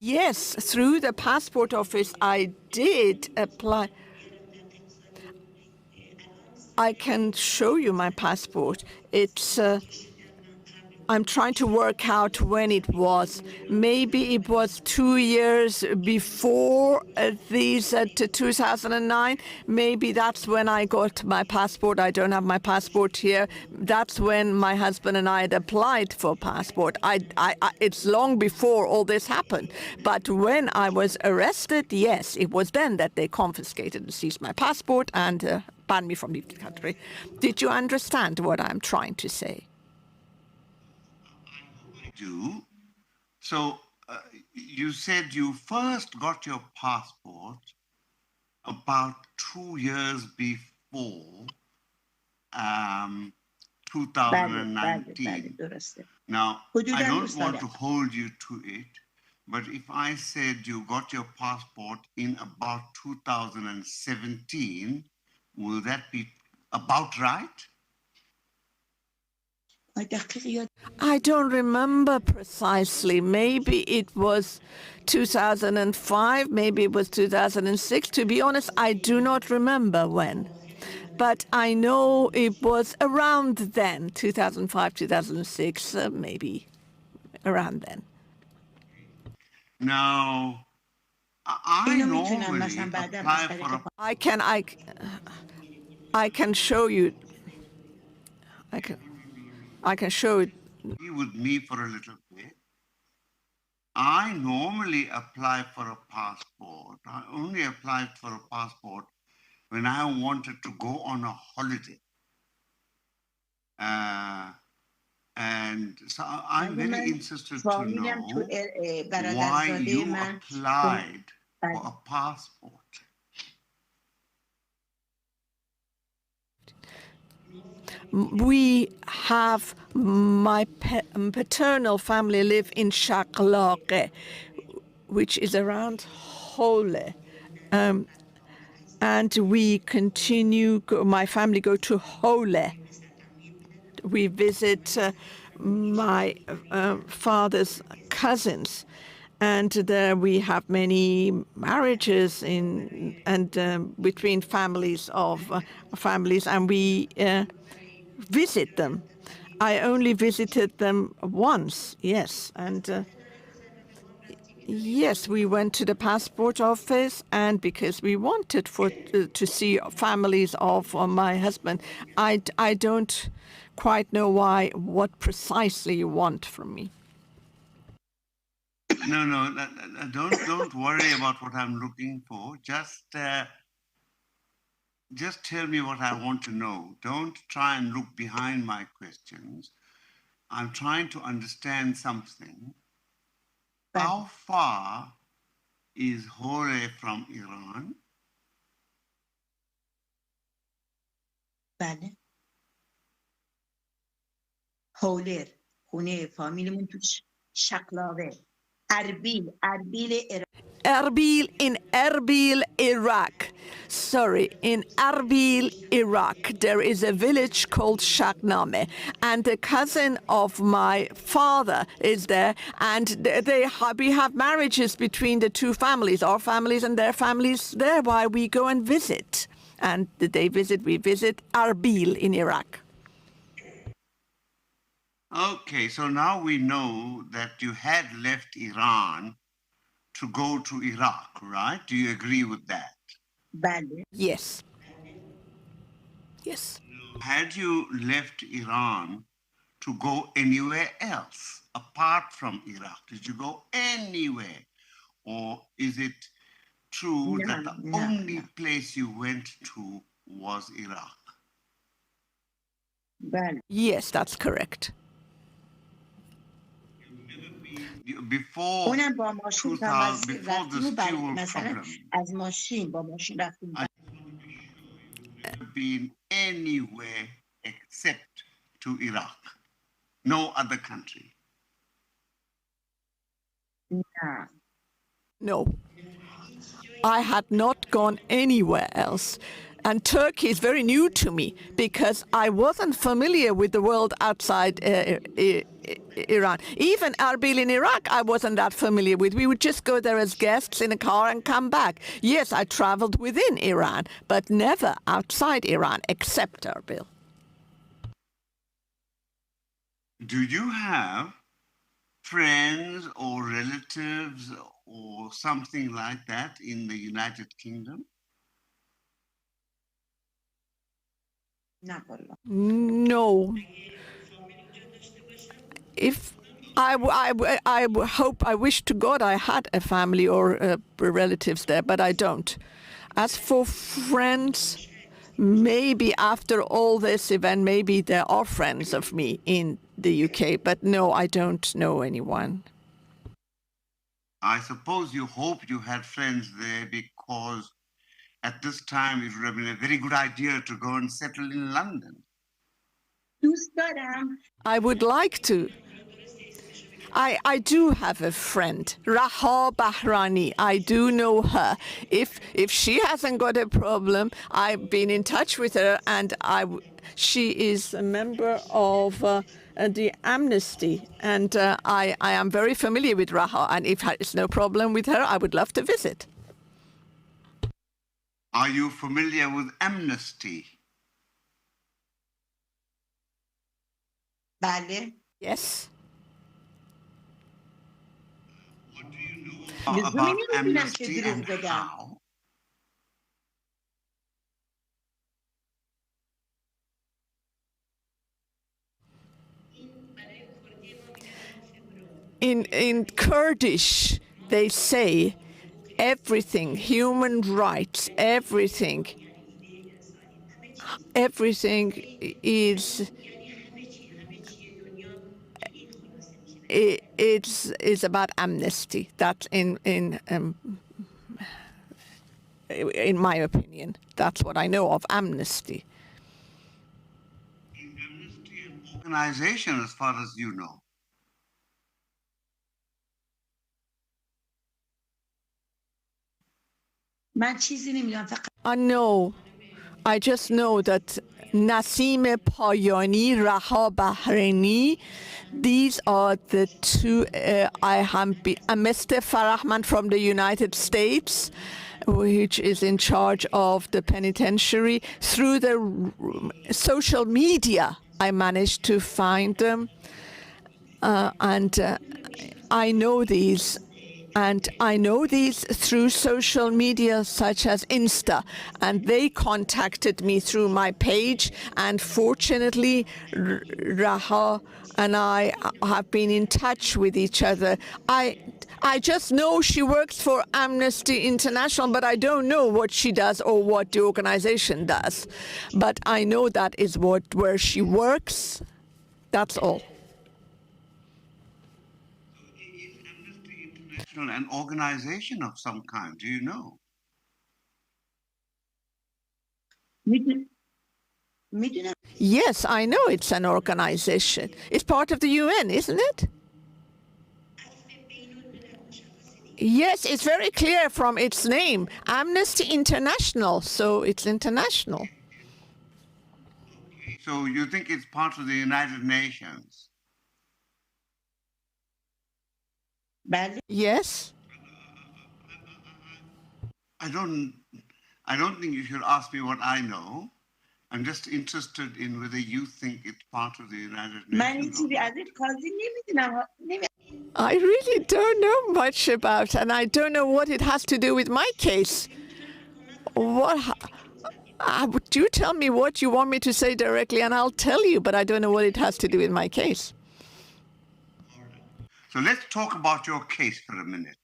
[SPEAKER 4] Yes, through the passport office, I did apply. I can show you my passport. I'm trying to work out when it was. Maybe it was 2 years before to 2009. Maybe that's when I got my passport. I don't have my passport here. That's when my husband and I had applied for passport. It's long before all this happened. But when I was arrested, yes, it was then that they confiscated and seized my passport and banned me from leaving the country. Did you understand what I'm trying to say?
[SPEAKER 6] Do. So you said you first got your passport about 2 years before
[SPEAKER 5] بله
[SPEAKER 6] 2019.
[SPEAKER 5] درسته
[SPEAKER 6] Now,
[SPEAKER 5] حدوداً
[SPEAKER 6] I
[SPEAKER 5] 2
[SPEAKER 6] don't
[SPEAKER 5] سال
[SPEAKER 6] want to
[SPEAKER 5] است.
[SPEAKER 6] hold you to it, but if I said you got your passport in about 2017, will that be about right?
[SPEAKER 5] دقیق یاد
[SPEAKER 4] I don't remember precisely. Maybe it was 2005, maybe it was 2006. To be honest, I do not remember when. But I know it was around then, 2005, 2006, maybe around then.
[SPEAKER 6] Now, I
[SPEAKER 5] اینو میتونم
[SPEAKER 6] normally
[SPEAKER 5] مثلا بعدم
[SPEAKER 6] apply
[SPEAKER 5] از
[SPEAKER 6] for
[SPEAKER 5] طریق
[SPEAKER 6] a
[SPEAKER 4] I can show you. I can show it.
[SPEAKER 6] be with me for a little bit. I normally apply for a passport. I only applied for a passport when I wanted to go on a holiday. And so I'm
[SPEAKER 5] اگه
[SPEAKER 6] very
[SPEAKER 5] من
[SPEAKER 6] interested to
[SPEAKER 5] فامیلم تو
[SPEAKER 6] know why
[SPEAKER 5] برادرزاده
[SPEAKER 6] you
[SPEAKER 5] من
[SPEAKER 6] applied for a passport.
[SPEAKER 4] We have my paternal family live in Shaqlaqe, which is around Hole. And we continue, my family go to Hole. We visit my father's cousins. And there we have many marriages between families, and we visit them. I only visited them once, yes, and Yes, we went to the passport office, and because we wanted to see families of my husband. I don't quite know what precisely you want from me.
[SPEAKER 6] No, don't worry about what I'm looking for. Just tell me what I want to know. Don't try and look behind my questions. I'm trying to understand something. How far is Hore from Iran?
[SPEAKER 5] بله هولر خونه فامیلمون تو شقلاوه اربیل
[SPEAKER 4] Erbil in Erbil, Iraq. Sorry, in Erbil, Iraq, there is a village called Shahnameh, and the cousin of my father is there, and we have marriages between the two families, our families and their families there, while we go and visit. And we visit Erbil in Iraq.
[SPEAKER 6] Okay, so now we know that you had left Iran to go to Iraq, right? Do you agree with that?
[SPEAKER 5] بله
[SPEAKER 4] Yes. Yes.
[SPEAKER 6] Had you left Iran to go anywhere else apart from Iraq? Did you go anywhere? Or is it true that the only place you went to was Iraq?
[SPEAKER 5] بله
[SPEAKER 4] Yes, that's correct.
[SPEAKER 6] Before
[SPEAKER 5] اونم با ماشین تا
[SPEAKER 6] 2000, before
[SPEAKER 5] رفتیم و
[SPEAKER 6] this fuel
[SPEAKER 5] مثلا
[SPEAKER 6] problem,
[SPEAKER 5] از ماشین با ماشین رفتیم
[SPEAKER 6] been anywhere except to Iraq, no other country.
[SPEAKER 5] نه
[SPEAKER 4] No. I had not gone anywhere else. And Turkey is very new to me because I wasn't familiar with the world outside Iran. Even Erbil in Iraq, I wasn't that familiar with. We would just go there as guests in a car and come back. Yes, I traveled within Iran, but never outside Iran except Erbil.
[SPEAKER 6] Do you have friends or relatives or something like that in the United Kingdom?
[SPEAKER 5] نه والا
[SPEAKER 4] No. If I hope, I wish to God I had a family or relatives there, but I don't. As for friends, maybe after all this event, maybe there are friends of me in the UK, but no, I don't know anyone.
[SPEAKER 6] I suppose you hoped you had friends there because at this time it would have been a very good idea to go and settle in London.
[SPEAKER 5] دوست دارم
[SPEAKER 4] I would like to. I do have a friend, Raha Bahrani. I do know her. If she hasn't got a problem, I've been in touch with her, and she is a member of the Amnesty, and I am very familiar with Raha. And if there's no problem with her, I would love to visit.
[SPEAKER 6] Are you familiar with Amnesty?
[SPEAKER 5] بله
[SPEAKER 4] Yes.
[SPEAKER 6] About Amnesty and how?
[SPEAKER 4] In Kurdish, they say everything, human rights, everything is it's about amnesty. That's in my opinion. That's what I know of amnesty.
[SPEAKER 6] Organization, as far as you know.
[SPEAKER 5] من چیزی نمیدونم فقط
[SPEAKER 4] I know. I just know that Nasim Payani, Raha Bahraini, these are the two. Mr. Farahman from the United States, which is in charge of the penitentiary. Through the social media, I managed to find them. And I know these And I know these through social media such as Insta, and they contacted me through my page, and fortunately Raha and I have been in touch with each other. I just know she works for Amnesty International, but I don't know what she does or what the organization does. But I know that is where she works. That's all.
[SPEAKER 6] International, an organization of some kind, do you know?
[SPEAKER 5] میدونم
[SPEAKER 4] Yes, I know it's an organization. It's part of the UN, isn't it? Yes, it's very clear from its name, Amnesty International, so it's international.
[SPEAKER 6] So you think it's part of the United Nations?
[SPEAKER 5] بله
[SPEAKER 4] Yes?
[SPEAKER 6] I don't think you should ask me what I know. I'm just interested in whether you think it's part of the United
[SPEAKER 5] من این
[SPEAKER 6] Nations. or
[SPEAKER 5] چیزی
[SPEAKER 6] not.
[SPEAKER 5] از این قاضی نمیدونم
[SPEAKER 4] I really don't know much about, and I don't know what it has to do with my case. Would you tell me what you want me to say directly, and I'll tell you, but I don't know what it has to do with my case.
[SPEAKER 6] So let's talk about your case for a minute.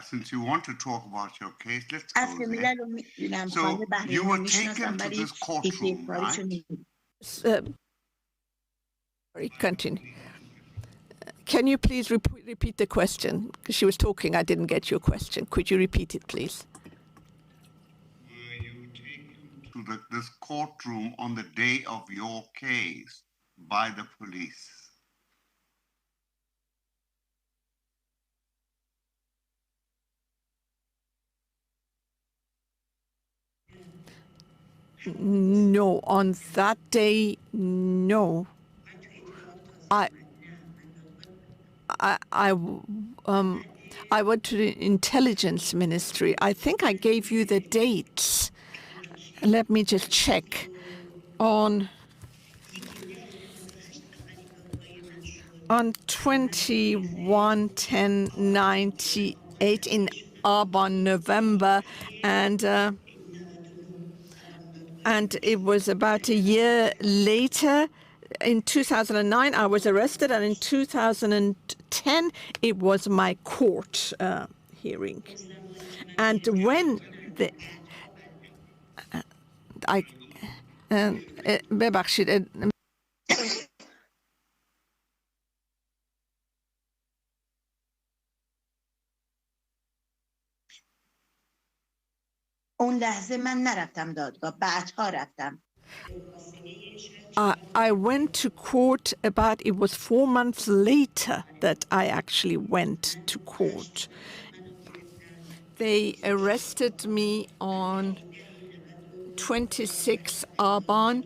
[SPEAKER 6] Since you want to talk about your case, let's go
[SPEAKER 5] اصل
[SPEAKER 6] there.
[SPEAKER 5] ملل رو میدونم
[SPEAKER 6] So
[SPEAKER 5] خانه بحرین
[SPEAKER 6] you
[SPEAKER 5] رو
[SPEAKER 6] were
[SPEAKER 5] میشناسم
[SPEAKER 6] taken to
[SPEAKER 5] ولی
[SPEAKER 6] this courtroom,
[SPEAKER 5] کاریشو
[SPEAKER 6] right?
[SPEAKER 5] نمیدونم
[SPEAKER 4] Sorry, continue. Can you please repeat the question? Because she was talking, I didn't get your question. Could you repeat it, please?
[SPEAKER 6] Were you taken to this courtroom on the day of your case by the police?
[SPEAKER 4] No, on that day, no. I went to the intelligence ministry. I think I gave you the dates. Let me just check. On 21/10/98 in Arbonne, November, and it was about a year later. In 2009, I was arrested, and in 2010, it was my court hearing. And when the I ببخشید
[SPEAKER 5] اون لحظه من نرفتم دادگاه بعدها رفتم
[SPEAKER 4] I went to court about, it was 4 months later that I actually went to court. They arrested me on 26 Arbonne,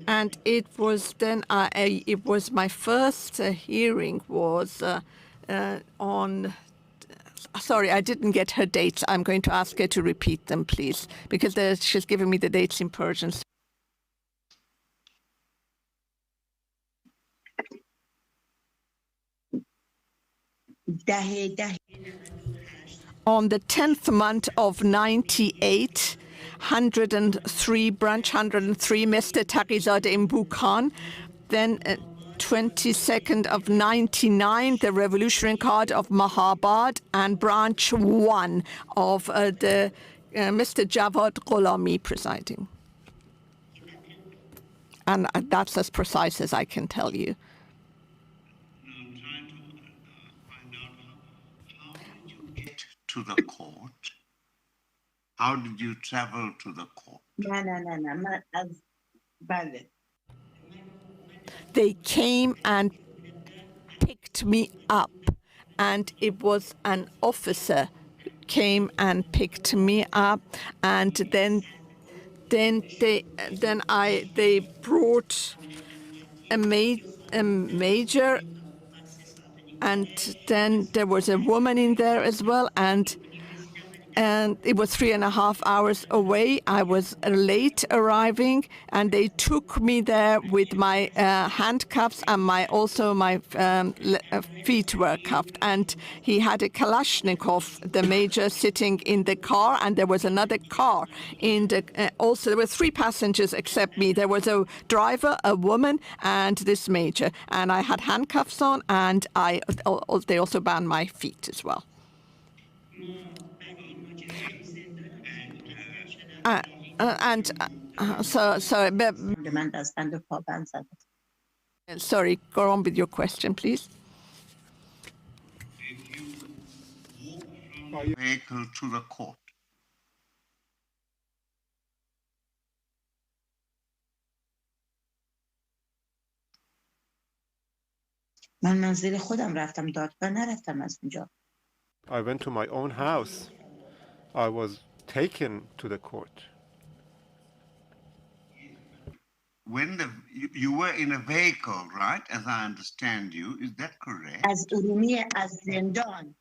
[SPEAKER 4] and it was then it was my first hearing was on. Sorry, I didn't get her dates. I'm going to ask her to repeat them, please, because she's giving me the dates in Persian. On the 10th month of 98, 103 branch 103 Mr. Taqizadeh in Bukhan. Then 22nd of 99, the Revolutionary Guard of Mahabad, and branch 1 of the Mr. Javad Gholami presiding. And that's as precise as I can tell you.
[SPEAKER 6] I'm trying to find out how did you get to the court? How did you travel to the court?
[SPEAKER 5] نه من از بله
[SPEAKER 4] They came and picked me up, and it was an officer who came and picked me up, and then they brought a major, and then there was a woman in there as well, and and it was 3.5 hours away. I was late arriving, and they took me there with my handcuffs, and also my feet were cuffed. And he had a Kalashnikov, the major, sitting in the car, and there was another car in the. Also, there were 3 passengers except me. There was a driver, a woman, and this major. And I had handcuffs on, and they also bound my feet as well.
[SPEAKER 5] من دستبند پابند زدم.
[SPEAKER 4] Sorry, go on with your question, please.
[SPEAKER 6] Vehicle to the court.
[SPEAKER 5] من منزل خودم رفتم دادگاه نرفتم از اونجا.
[SPEAKER 3] I went to my own house. I was taken to the court.
[SPEAKER 6] When you were in a vehicle, right? As I understand you, is that correct?
[SPEAKER 5] از ارومیه، از زندان.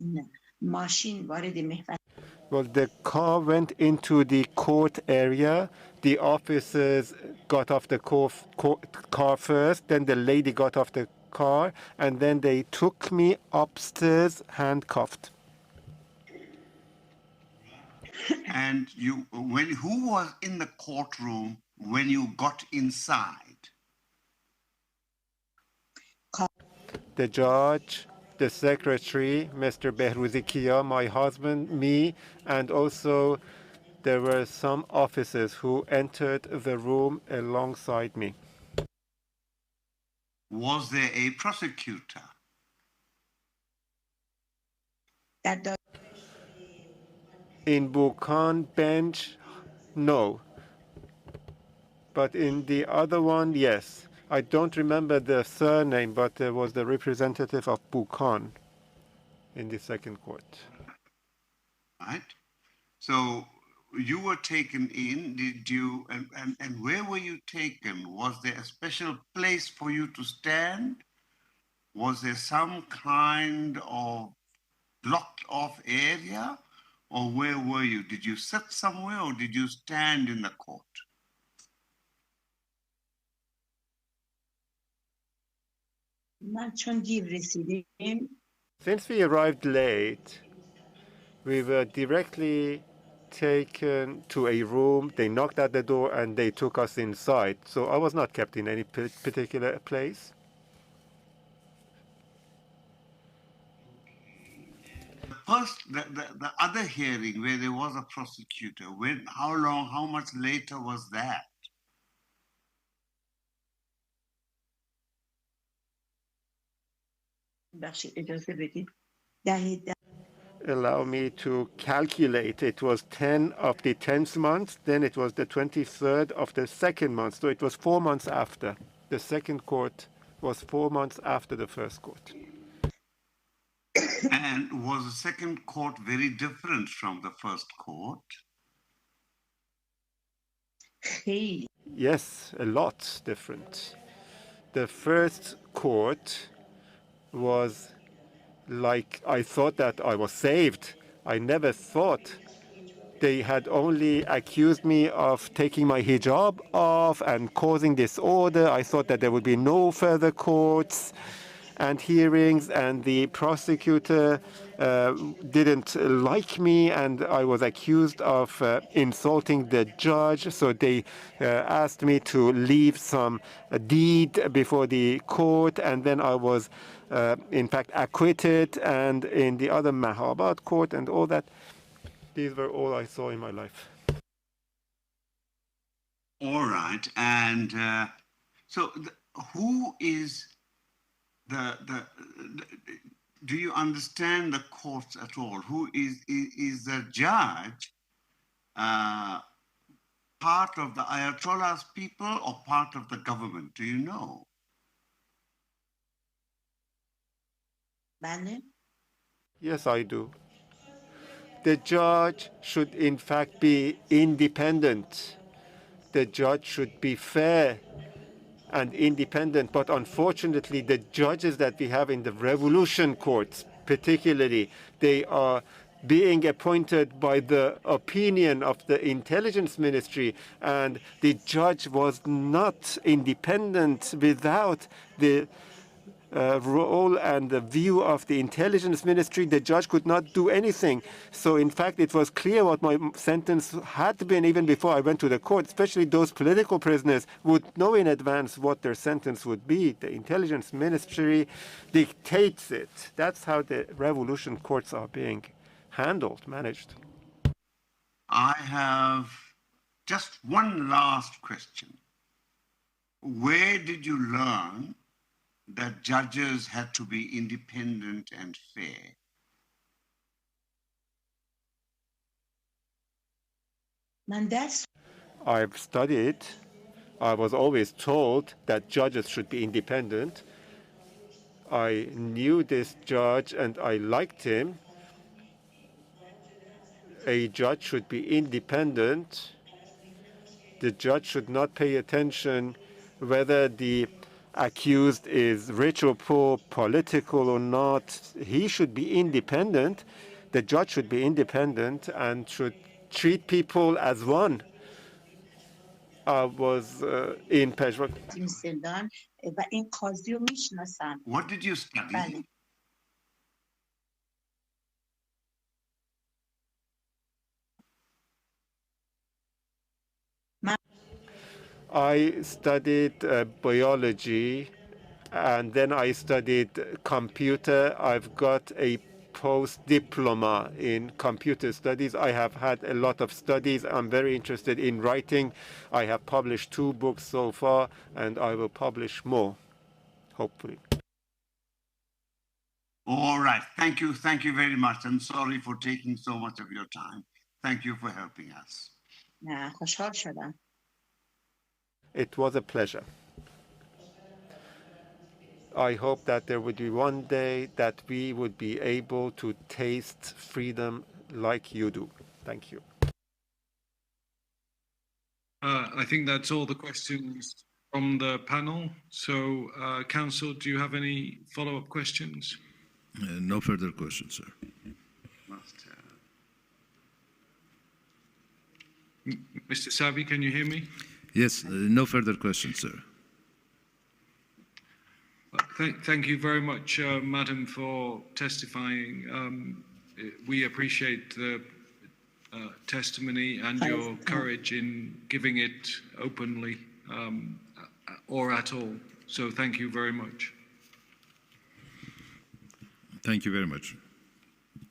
[SPEAKER 5] نه ماشین وارد محور.
[SPEAKER 3] Well, the car went into the court area. The officers got off the car first, then the lady got off the car, and then they took me upstairs handcuffed.
[SPEAKER 6] And who was in the courtroom when you got inside?
[SPEAKER 3] The judge, the secretary, Mr. Behrouzi Kia, my husband, me, and also there were some officers who entered the room alongside me.
[SPEAKER 6] Was there a prosecutor?
[SPEAKER 3] In Buchan bench, no. But in the other one, yes. I don't remember the surname, but there was the representative of Buchan in the second court.
[SPEAKER 6] Right. So you were taken in, did you, and where were you taken? Was there a special place for you to stand? Was there some kind of blocked off area? Or where were you? Did you sit somewhere or did you stand in the court?
[SPEAKER 3] Since we arrived late, we were directly taken to a room. They knocked at the door and they took us inside. So I was not kept in any particular place.
[SPEAKER 6] The other hearing where there was a prosecutor, how much later was that?
[SPEAKER 3] Allow me to calculate. It was 10 of the 10th month, then it was the 23rd of the second month. So it was 4 months after. The second court was 4 months after the first court.
[SPEAKER 6] And was the second court very different from the first court?
[SPEAKER 3] Yes, a lot different. The first court was like, I thought that I was saved. I never thought. They had only accused me of taking my hijab off and causing disorder. I thought that there would be no further courts and hearings, and the prosecutor didn't like me, and I was accused of insulting the judge. So they asked me to leave some deed before the court, and then I was in fact acquitted. And in the other Mahabad court and all that, these were all I saw in my life.
[SPEAKER 6] All right. And so who is do you understand the courts at all? Who is the judge part of the Ayatollah's people or part of the government? Do you know?
[SPEAKER 3] Yes, I do. The judge should in fact be independent. the judge should be fair and independent, but unfortunately the judges that we have in the revolution courts particularly, they are being appointed by the opinion of the intelligence ministry, and the judge was not independent without the role and the view of the intelligence ministry. The judge could not do anything. So in fact, it was clear what my sentence had been even before I went to the court, especially those political prisoners would know in advance what their sentence would be. The intelligence ministry dictates it. That's how the revolution courts are being managed.
[SPEAKER 6] I have just one last question. Where did you learn that judges had to be independent and fair?
[SPEAKER 3] I've studied. I was always told that judges should be independent. I knew this judge and I liked him. A judge should be independent. The judge should not pay attention whether the accused is rich or poor, political or not. He should be independent. The judge should be independent and should treat people as one. I was in Peshawar.
[SPEAKER 6] What did you study?
[SPEAKER 3] I studied biology, and then I studied computer. I've got a post-diploma in computer studies. I have had a lot of studies. I'm very interested in writing. I have published 2 books so far, and I will publish more, hopefully.
[SPEAKER 6] All right. Thank you. Thank you very much. I'm sorry for taking so much of your time. Thank you for helping us.
[SPEAKER 3] It was a pleasure. I hope that there would be one day that we would be able to taste freedom like you do. Thank you.
[SPEAKER 2] I think that's all the questions from the panel. So, Council, do you have any follow-up questions?
[SPEAKER 1] No further questions, sir.
[SPEAKER 2] Mr. Savi, can you hear me?
[SPEAKER 1] Yes, no further questions, sir.
[SPEAKER 2] Thank you very much, Madam, for testifying. We appreciate the testimony and your courage in giving it openly or at all. So thank you very much.
[SPEAKER 1] Thank you very much,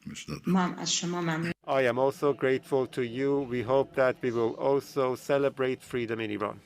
[SPEAKER 1] Mr. Davand.
[SPEAKER 3] I am also grateful to you. We hope that we will also celebrate freedom in Iran.